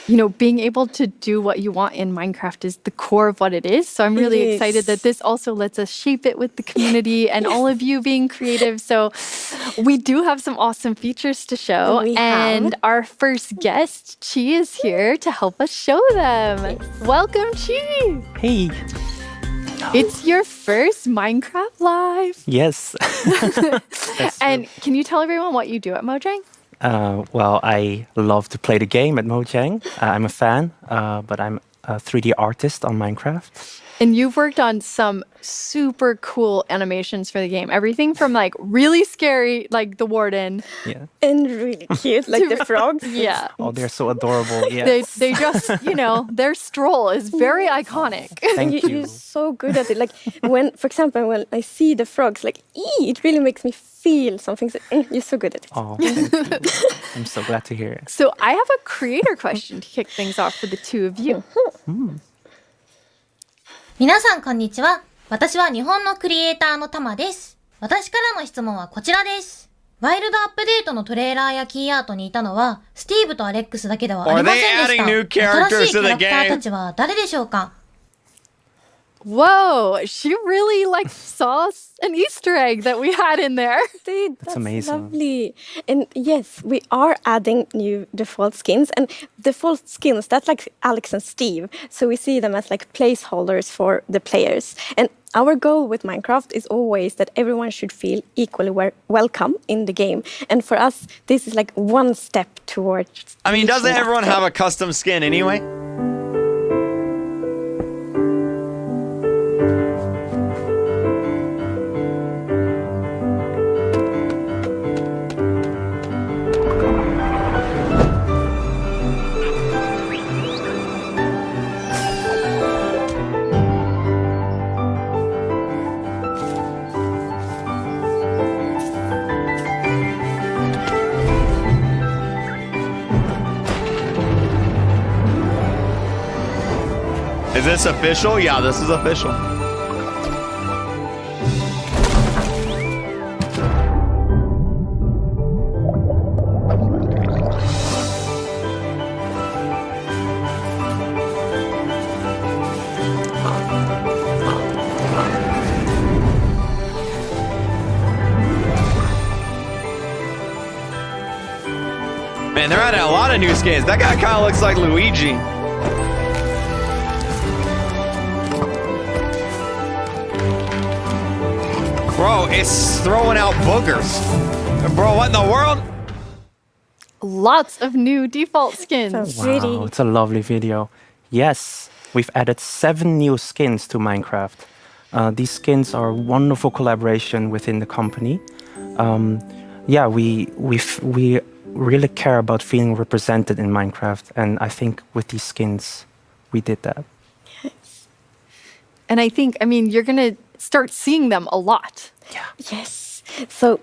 you know, being able to do what you want in Minecraft is the core of what it is. So I'm really excited that this also lets us shape it with the community and all of you being creative. So we do have some awesome features to show. And our first guest, Chi, is here to help us show them. Welcome, Chi. Hey. It's your first Minecraft Live. Yes. And can you tell everyone what you do at Mojang? Well, I love to play the game at Mojang. I'm a fan, but I'm a 3D artist on Minecraft. And you've worked on some super cool animations for the game. Everything from like really scary, like the warden. Yeah. And really cute, like the frogs. Yeah. Oh, they're so adorable. Yeah. They just, you know, their stroll is very iconic. Thank you. You're so good at it. Like when, for example, when I see the frogs, like, it really makes me feel something. So, you're so good at it. Oh, thank you. I'm so glad to hear it. So I have a creator question to kick things off for the two of you. Mm. 皆さんこんにちは。私は日本のクリエイターのタマです。私からの質問はこちらです。ワイルドアップデートのトレーラーやキーアートにいたのはスティーブとアレックスだけではありませんでした。新しいキャラクターたちは誰でしょうか？ Whoa, she really like saw an Easter egg that we had in there. Dude, That's amazing. Lovely. And yes, we are adding new default skins. And default skins, that's like Alex and Steve. So we see them as like placeholders for the players. And our goal with Minecraft is always that everyone should feel equally welcome in the game. And for us, this is like one step towards. I mean, doesn't reaching that everyone goal. have a custom skin anyway? Is this official? Yeah, this is official. Man, they're adding a lot of new skins. That guy kind of looks like Luigi. Bro, it's throwing out boogers. Bro, what in the world? Lots of new default skins. Wow, it's a lovely video. Yes, we've added 7 new skins to Minecraft. These skins are a wonderful collaboration within the company. Yeah, we really care about feeling represented in Minecraft, and I think with these skins, we did that. And I think, I mean, you're going to start seeing them a lot. Yes. So,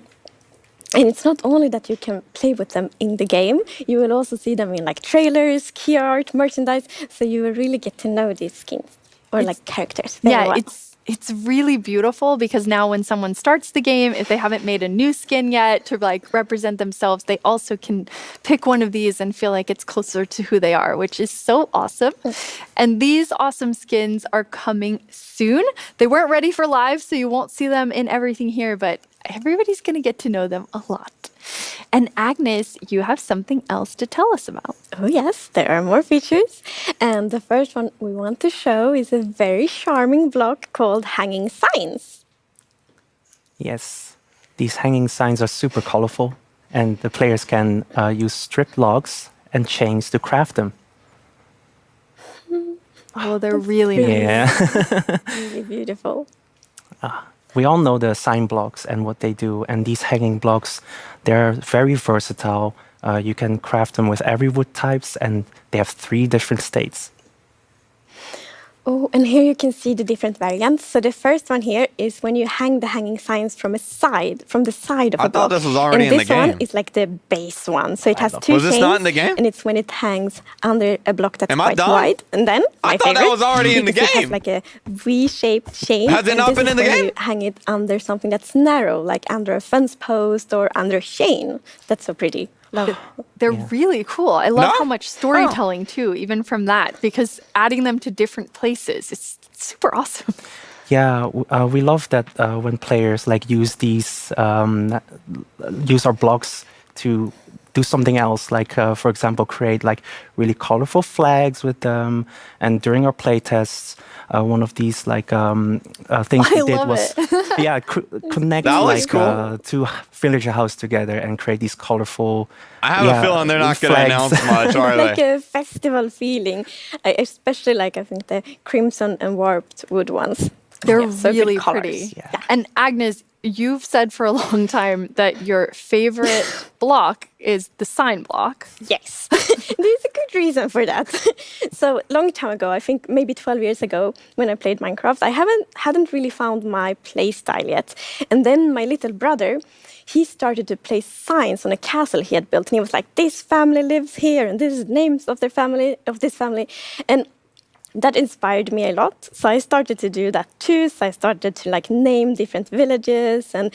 and it's not only that you can play with them in the game, you will also see them in like trailers, key art, merchandise. So you will really get to know these skins or like characters. very well. It's really beautiful because now when someone starts the game, if they haven't made a new skin yet to like represent themselves, they also can pick one of these and feel like it's closer to who they are, which is so awesome. And these awesome skins are coming soon. They weren't ready for live, so you won't see them in everything here, but everybody's going to get to know them a lot. And Agnes, you have something else to tell us about. Oh yes, there are more features. And the first one we want to show is a very charming block called Hanging Signs. Yes, these hanging signs are super colorful, and the players can use strip logs and chains to craft them. Oh, they're really nice. Yeah. Really beautiful. We all know the sign blocks and what they do, and these hanging blocks, they're very versatile. You can craft them with every wood types, and they have 3 different states. Oh, and here you can see the different variants. So the first one here is when you hang the hanging signs from the side of I a block. thought this was already and in the game. this one is like the base one. So it has 2 chains. Was this not in the game? And it's when it hangs under a block that's Am I quite dumb? wide. And then I my thought that favorite, was already in the because it game. has like a V-shaped chain. Has it and not this been is in the when game? You hang it under something that's narrow, like under a fence post or under a chain. That's so pretty. Love. They're really cool. I love No? how much storytelling too, even from that, because adding them to different places, it's super awesome. Yeah, we love that when players like use these, use our blocks to do something else, like for example, create like really colorful flags with them. And during our play tests, one of these like things I we did love was it. connect That looks like cool. 2 villager houses together and create these colorful. I have a feeling they're not going to flags. announce much, are Like they? a festival feeling. I especially like, I think, the crimson and warped wood ones. They're Yeah, so good really colors. pretty. And Agnes, you've said for a long time that your favorite block is the sign block. Yes, there's a good reason for that. So long time ago, I think maybe 12 years ago, when I played Minecraft, I hadn't really found my play style yet. And then my little brother, he started to place signs on a castle he had built, and he was like, "This family lives here, and this is names of this family," and that inspired me a lot. So I started to do that too. So I started to like name different villages and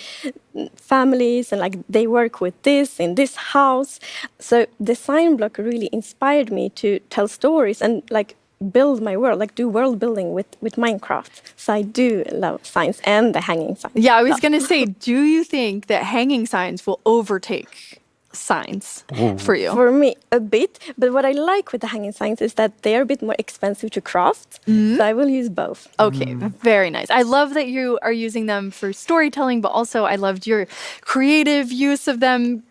families, and like they work with this in this house. So the sign block really inspired me to tell stories and like build my world, like do world building with Minecraft. So I do love signs and the hanging signs. Yeah, I was going to say, do you think that hanging signs will overtake signs for you? For me, a bit. But what I like with the hanging signs is that they are a bit more expensive to craft. So I will use both. Okay, very nice. I love that you are using them for storytelling, but also I loved your creative use of them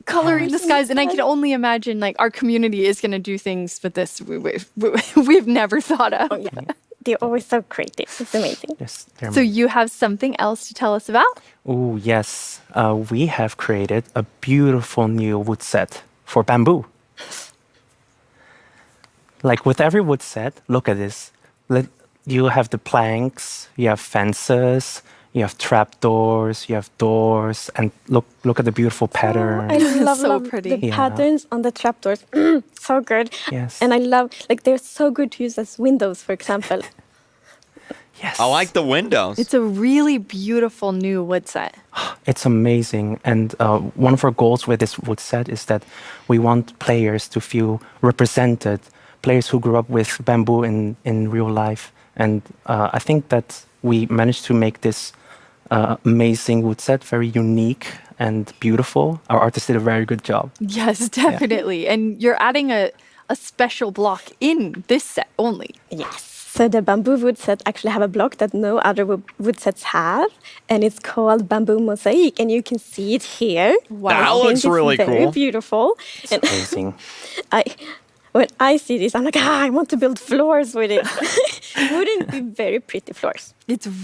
coloring the skies. And I can only imagine like our community is going to do things with this we've never thought of. Oh, yeah. They're always so creative. It's amazing. Yes. So you have something else to tell us about? Oh, yes. We have created a beautiful new wood set for bamboo. Like with every wood set, look at this. You have the planks, you have fences, you have trapdoors, you have doors, and look at the beautiful pattern. I love, So love pretty. the Yeah. patterns on the trapdoors. So good. Yes. And I love, like, they're so good to use as windows, for example. Yes. I like the windows. It's a really beautiful new wood set. It's amazing. And one of our goals with this wood set is that we want players to feel represented, players who grew up with bamboo in real life. And I think that we managed to make this amazing wood set very unique and beautiful. Our artist did a very good job. Yes, definitely. And you're adding a special block in this set only. Yes. So the bamboo wood set actually have a block that no other wood sets have, and it's called Bamboo Mosaic, and you can see it here. Wow. That I think looks it's really very cool. beautiful. It's amazing. When I see this, I'm like, I want to build floors with it. Wouldn't it be very pretty floors?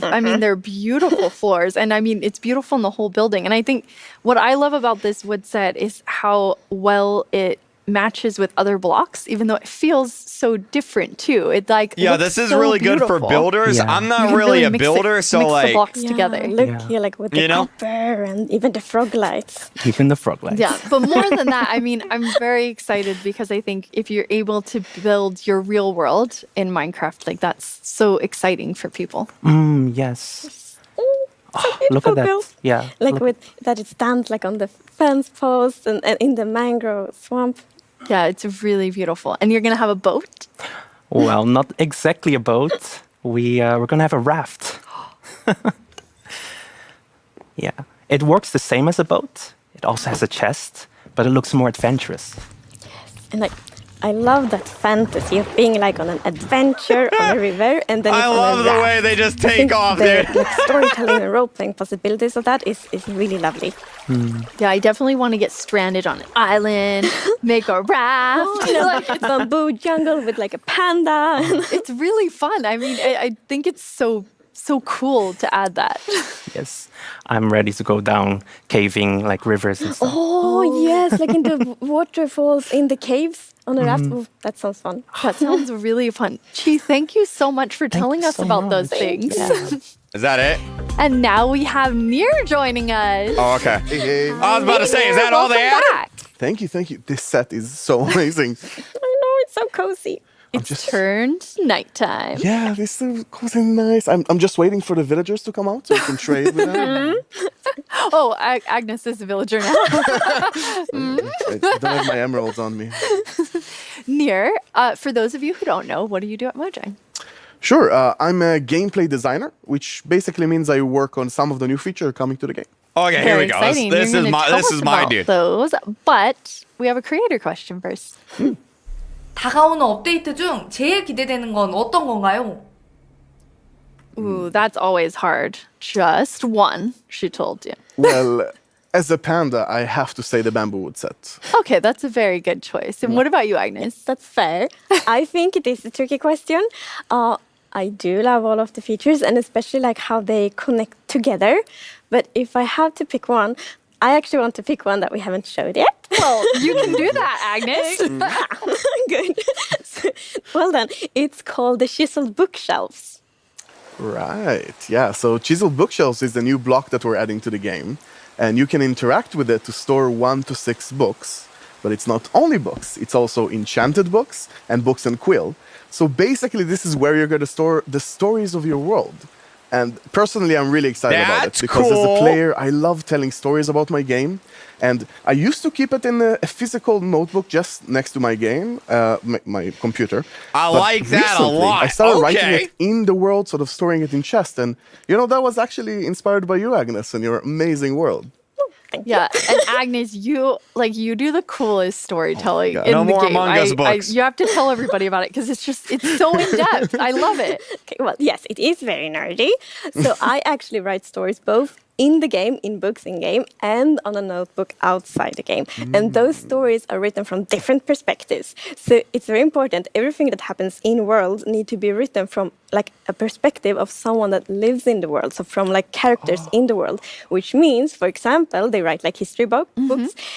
I mean, they're beautiful floors. And I mean, it's beautiful in the whole building. And I think what I love about this wood set is how well it matches with other blocks, even though it feels so different too. It like Yeah, looks this is so really good for beautiful. builders. Yeah. I'm You not can really a mix builder, so mix the like blocks together. Look Yeah. here, like with the You know? copper and even the frog lights. Even the frog legs. Yeah, but more than that, I mean, I'm very excited because I think if you're able to build your real world in Minecraft, like that's so exciting for people. Yes. Look at that. built. Yeah. Like look- with that it stands like on the fence posts and in the mangrove swamp. Yeah, it's really beautiful. And you're going to have a boat? Well, not exactly a boat. We're gonna have a raft. Yeah, it works the same as a boat. It also has a chest, but it looks more adventurous. And like, I love that fantasy of being like on an adventure on a river, and then I it's on love a the raft. way they just I take think off, the, dude. like, storytelling and role-playing possibilities of that is really lovely. Yeah, I definitely want to get stranded on an island, make a raft. Like a bamboo jungle with like a panda. It's really fun. I mean, I think it's so cool to add that. Yes, I'm ready to go down caving like rivers and stuff. Oh yes, like in the waterfalls in the caves on a raft. Oh, that sounds fun. That sounds really fun. Chi, thank you so much for telling us about those things. Is that it? And now we have Nir joining us. Oh, okay. Hey. I was about to say, is that all they Welcome added? back. Thank you. This set is so amazing. I know, it's so cozy. It's turned nighttime. Yeah, this is cozy and nice. I'm just waiting for the villagers to come out so we can trade with them. Oh, Agnes is a villager now. I don't have my emeralds on me. Nir, for those of you who don't know, what do you do at Mojang? Sure, I'm a gameplay designer, which basically means I work on some of the new features coming to the game. Okay, here we go. Exciting. This You're is gonna tell this us is my about dude. those, but we have a creator question first. 다가오는 업데이트 중 제일 기대되는 건 어떤 건가요? Ooh, that's always hard. Just one, she told you. Well, as a panda, I have to say the bamboo wood set. Okay, that's a very good choice. And what about you, Agnes? That's fair. I think it is a tricky question. I do love all of the features and especially like how they connect together. But if I have to pick one, I actually want to pick one that we haven't showed yet. Well, you can do that, Agnes. Good. Well done. It's called the chiseled bookshelves. Right, yeah. So Chiseled Bookshelves is the new block that we're adding to the game. And you can interact with it to store 1 to 6 books. But it's not only books, it's also enchanted books and books and quill. So basically, this is where you're going to store the stories of your world. And personally, I'm really excited about it That's because as cool. a player, I love telling stories about my game. And I used to keep it in a physical notebook just next to my game, my computer. I But like that a recently, lot. I started writing Okay. it in the world, sort of storing it in chest. And, that was actually inspired by you, Agnes, and your amazing world. Yeah, and Agnes, you do the coolest storytelling in No the more game. Among Us books. You have to tell everybody about it because it's so in depth. I love it. Okay, well, yes, it is very nerdy. So I actually write stories both in the game, in books in game, and on a notebook outside the game. And those stories are written from different perspectives. So it's very important. Everything that happens in world need to be written from like a perspective of someone that lives in the world. So from like characters in the world, which means, for example, they write like history books,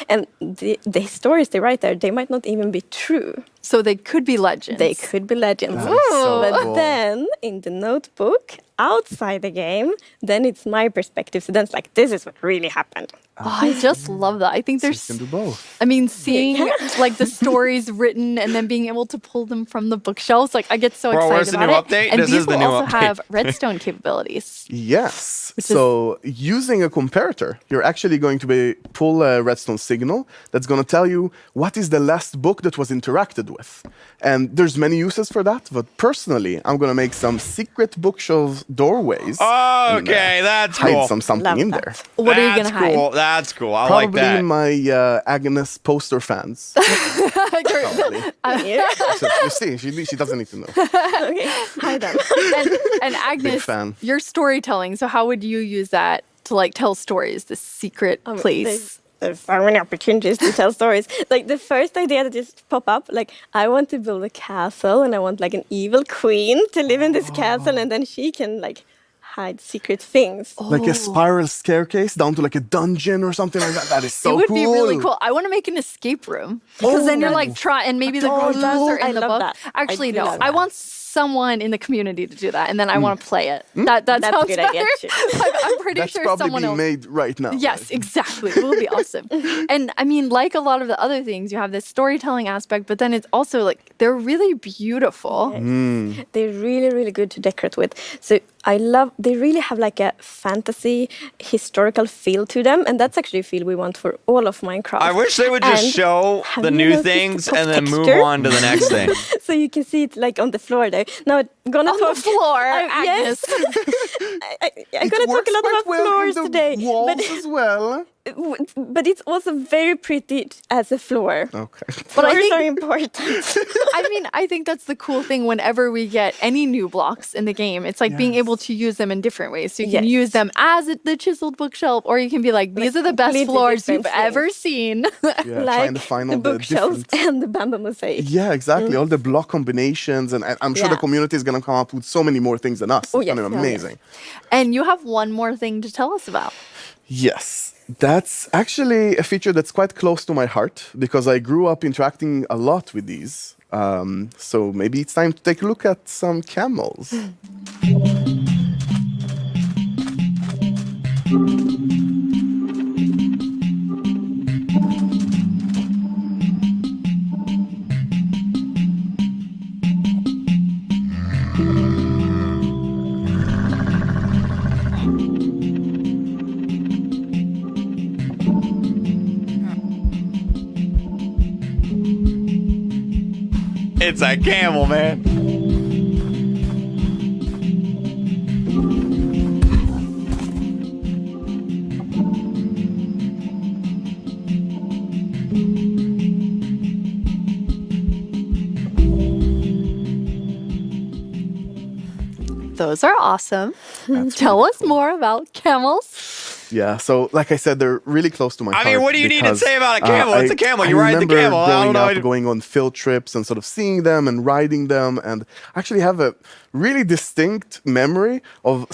and the stories they write there, they might not even be true. So they could be legends. They could be legends. That is so But cool. then in the notebook, outside the game, then it's my perspective. So then it's like, this is what really happened. Oh, I just love that. I think You there's can do both. I mean, seeing like the stories written and then being able to pull them from the bookshelves, like I get so Bro, where's excited the about new it. update? And This these is the will new also update. have redstone capabilities. Yes. So using a comparator, you're actually going to pull a redstone signal that's going to tell you what is the last book that was interacted with. And there's many uses for that, but personally, I'm going to make some secret bookshelf doorways. and, Okay, that's hide cool. something in there. What are you That's gonna hide? cool. That's cool. I Probably like that. my Agnes poster fans. Probably. Yeah. So, you see, she doesn't need to know. Okay, hide them. And Agnes, fan. your storytelling. So how would you use that to like tell stories? This secret place. There's so many opportunities to tell stories. Like the first idea that just pop up, like I want to build a castle and I want like an evil queen to live in this castle and then she can like hide secret things. Like a spiral staircase down to like a dungeon or something like that. That is so it would cool. be really cool. I want to make an escape room because then you're like try and maybe the Oh, ghosts are in I the love book. that. Actually, I do no. love I that. want someone in the community to do that, and then I want to play it. That That's a sounds good idea, better. too. I'm pretty That's sure probably someone being else. made right now. Yes, exactly. It will be awesome. And I mean, like a lot of the other things, you have this storytelling aspect, but then it's also like they're really beautiful. They're really, really good to decorate with. So they really have like a fantasy historical feel to them. And that's actually a feel we want for all of Minecraft. I wish they would just And show have the you new noticed things the and then move texture? on to the next thing. So you can see it like on the floor there. Now I'm gonna On talk the floor, Yes. I'm It gonna talk works a lot quite about well floors in the today. walls But as well. but it's also very pretty as a floor. Okay. But I Floors think- are important. I mean, I think that's the cool thing whenever we get any new blocks in the game. It's like being able to use them in different ways. So you can Yes. use them as the chiseled bookshelf, or you can be like, these are the best completely floors you've different ever seen. Yeah, trying to find the all the bookshelves different. and the bamboo mosaic. Yeah, exactly. All the block combinations, and I'm sure the Yeah. community is gonna come up with so many more things than us. Oh, It's gonna yes, be yeah, amazing. And you have one more thing to tell us about. Yes, that's actually a feature that's quite close to my heart because I grew up interacting a lot with these. So maybe it's time to take a look at some camels. It's a camel, man. Those are awesome. Tell us more about camels. Yeah, so like I said, they're really close to my heart. I mean, what do you need to because, say about a camel? It's a camel. You I ride the remember camel. I don't growing know. up, going on field trips and sort of seeing them and riding them, and actually have a really distinct memory of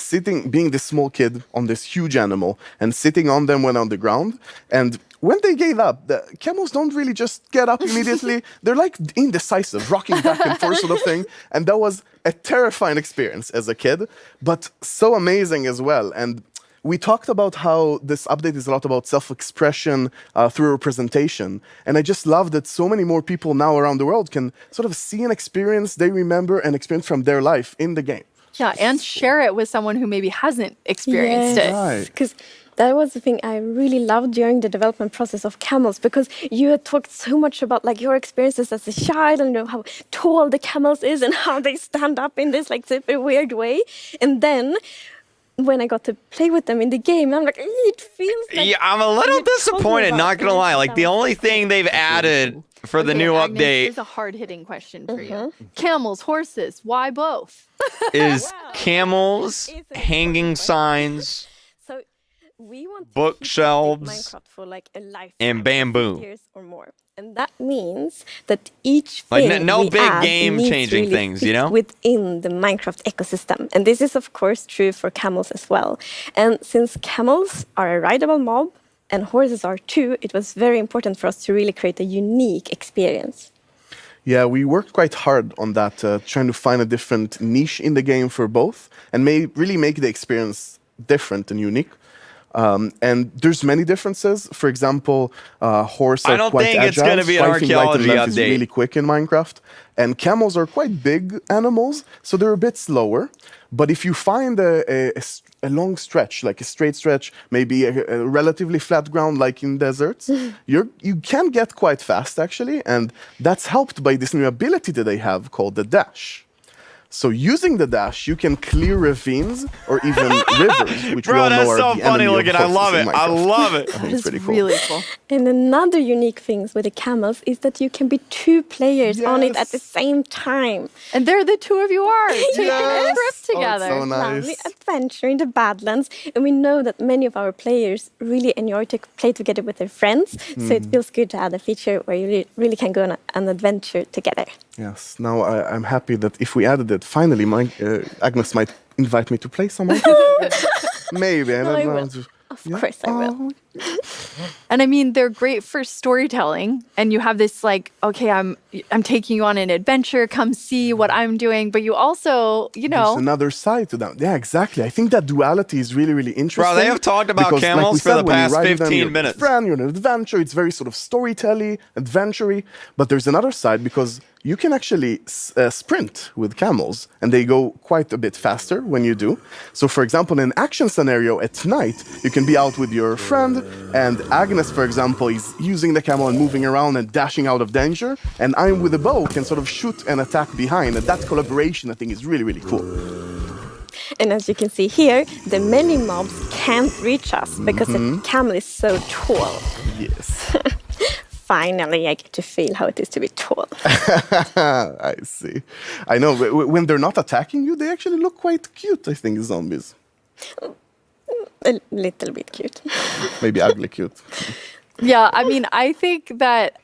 being this small kid on this huge animal and sitting on them when on the ground. And when they gave up, the camels don't really just get up immediately. They're like indecisive, rocking back and forth sort of thing. And that was a terrifying experience as a kid, but so amazing as well. And we talked about how this update is a lot about self-expression through representation. And I just love that so many more people now around the world can sort of see and experience they remember and experience from their life in the game. Yeah, and share it with someone who maybe hasn't experienced it. Because that was the thing I really loved during the development process of camels, because you had talked so much about like your experiences as a child and how tall the camels is and how they stand up in this like super weird way. And then when I got to play with them in the game, I'm like, it feels like... Yeah, I'm a little disappointed, not going to lie. Like, the only thing they've added for the new Agnes, update here's a hard-hitting question for you. Camels, horses, why both? is camels, hanging signs, So we want bookshelves, Minecraft for like a life and bamboo. years or more. And that means that each Like, thing no we big add game-changing needs to things, fit you know? within the Minecraft ecosystem. And this is, of course, true for camels as well. And since camels are a rideable mob and horses are too, it was very important for us to really create a unique experience. Yeah, we worked quite hard on that, trying to find a different niche in the game for both and really make the experience different and unique. And there's many differences. For example, horse I are don't quite think agile. it's gonna be an Strafing right and archaeology left is update. really quick in Minecraft. And camels are quite big animals, so they're a bit slower. But if you find a long stretch, like a straight stretch, maybe a relatively flat ground like in deserts, you can get quite fast actually. And that's helped by this new ability that they have called the dash. So using the dash, you can clear ravines or even rivers, which we Bro, all know that's are so the funny enemy of looking. I horses love in it. I Minecraft. love it. I think it's pretty cool. Really cool. And another unique thing with the camels is that you can be 2 players on it at the same time. And there the two of you are taking a Yes. trip together. so nice. Lovely adventure in the Badlands. And we know that many of our players really enjoy to play together with their friends. So it feels good to add a feature where you really can go on an adventure together. Yes, now I'm happy that if we added it, finally Agnes might invite me to play some Minecraft. Maybe, I I don't will. know. Of course I will. And I mean, they're great for storytelling. And you have this like, okay, I'm taking you on an adventure. Come see what I'm doing. But you also, you know, There's another side to that. Yeah, exactly. I think that duality is really, really interesting. Bro, they have talked about because, camels we for said, the when you past ride them, 15 you're minutes. Friend, you're on an adventure. It's very sort of storytelling, adventure-y. But there's another side because you can actually sprint with camels, and they go quite a bit faster when you do. So, for example, in an action scenario at night, you can be out with your friend, and Agnes, for example, is using the camel and moving around and dashing out of danger, and I'm with a bow, can sort of shoot and attack behind, and that collaboration, I think, is really, really cool. And as you can see here, the many mobs can't reach us because the camel is so tall. Yes. Finally, I get to feel how it is to be tall. I see. I know, when they're not attacking you, they actually look quite cute, I think, zombies. A little bit cute. Maybe ugly cute. yeah, I mean, I think that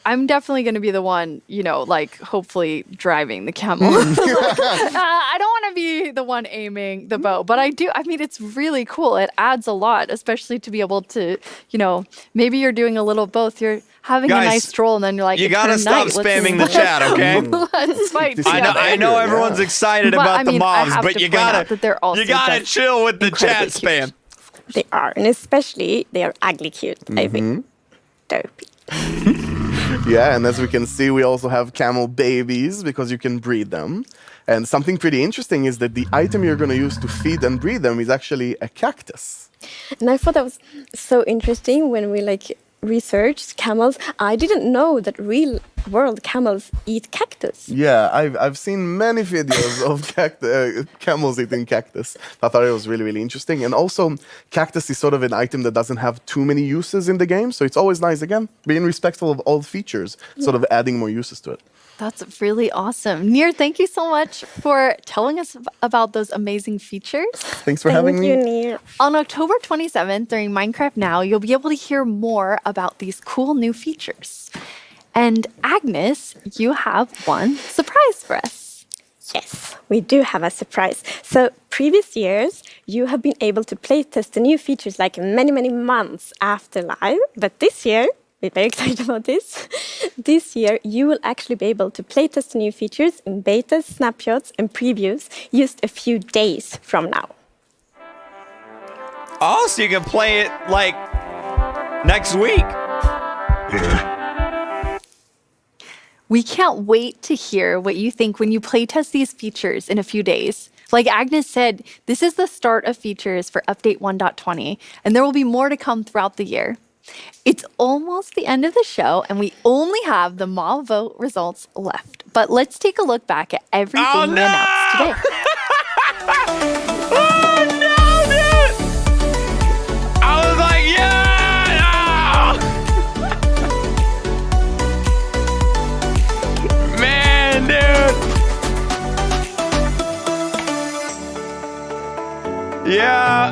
I'm definitely going to be the one, you know, like hopefully driving the camel. I don't want to be the one aiming the bow, but I do. I mean, it's really cool. It adds a lot, especially to be able to, you know, maybe you're doing a little both. You're having Guys, a nice stroll and then you're like, you it's gotta her stop night. Let's spamming the chat, okay? Let's fight I know, together. I know everyone's excited But, about I the mean, I mobs, have but to you point out gotta that they're also just chill with the chat incredibly cute. spam. They are, and especially they are ugly cute, I think. Dopey. Yeah, and as we can see, we also have camel babies because you can breed them. And something pretty interesting is that the item you're going to use to feed and breed them is actually a cactus. And I thought that was so interesting when we researched camels. I didn't know that real world camels eat cactus. Yeah, I've seen many videos of camels eating cactus. I thought it was really, really interesting. And also, cactus is sort of an item that doesn't have too many uses in the game. So it's always nice, again, being respectful of all features, sort of adding more uses to it. That's really awesome. Nir, thank you so much for telling us about those amazing features. Thanks for having me. Thank you, Nir. On October 27th, during Minecraft Now, you'll be able to hear more about these cool new features. And Agnes, you have one surprise for us. Yes, we do have a surprise. So, previous years, you have been able to playtest the new features like many, many months after live. But this year, we're very excited about this. This year, you will actually be able to playtest the new features in betas, snapshots, and previews just a few days from now. Oh, so you can play it like next week. We can't wait to hear what you think when you playtest these features in a few days. Like Agnes said, this is the start of features for Update 1.20, and there will be more to come throughout the year. It's almost the end of the show, and we only have the mob vote results left. But let's take a look back at everything we announced today. Oh no, dude! I was like, yeah! No! Man, dude! Yeah.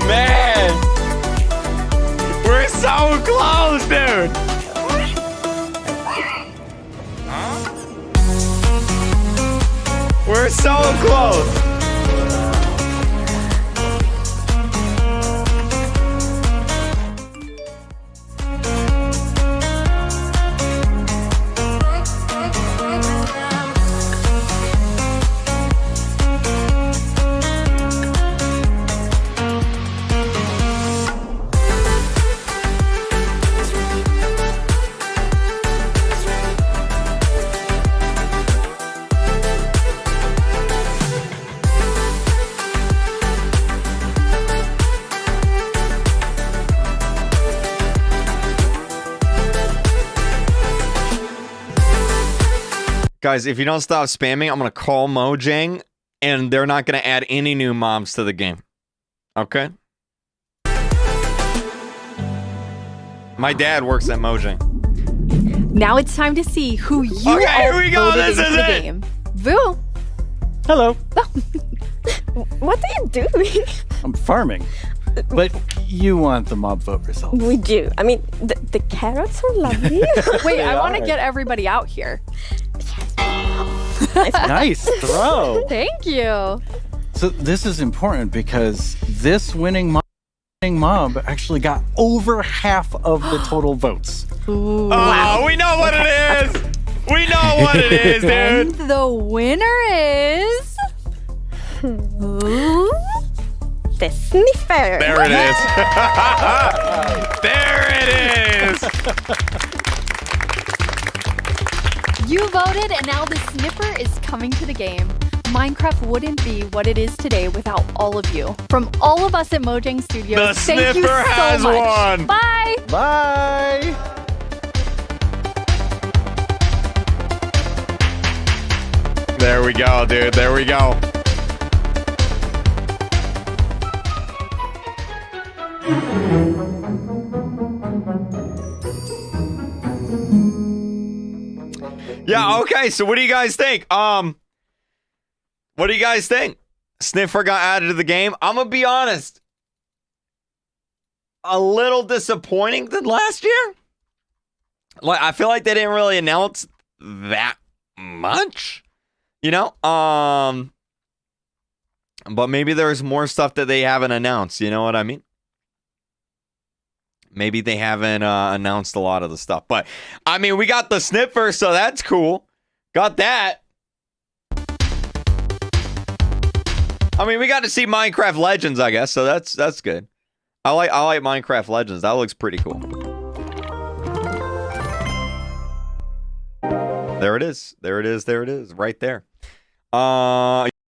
Man, we're so close, dude. We're so close. Guys, if you don't stop spamming, I'm going to call Mojang, and they're not going to add any new mobs to the game. Okay? My dad works at Mojang. Now it's time to see who you all here we go. voted This into is the it. game. Vu. Hello. What are you doing? I'm farming. But you want the mob vote results. We do. I mean, the carrots are lovely. Wait, I want to are. get everybody out here. Nice throw. Thank you. So this is important because this winning mob actually got over half of the total votes. Ooh. Oh, we know what it is. We know what it is, And dude. the winner is... Ooh. The sniffer. There it is. There it is. You voted, and now the sniffer is coming to the game. Minecraft wouldn't be what it is today without all of you. From all of us at Mojang Studios, The thank you sniffer so has much. won. Bye. Bye. There we go, dude. There we go. Yeah, okay. So what do you guys think? What do you guys think? Sniffer got added to the game. I'm gonna be honest. A little disappointing than last year. Like, I feel like they didn't really announce that much. You know? But maybe there's more stuff that they haven't announced. You know what I mean? Maybe they haven't announced a lot of the stuff. But, I mean, we got the sniffer, so that's cool. Got that. I mean, we got to see Minecraft Legends, I guess, so that's good. I like Minecraft Legends. That looks pretty cool. There it is. There it is. There it is. Right there.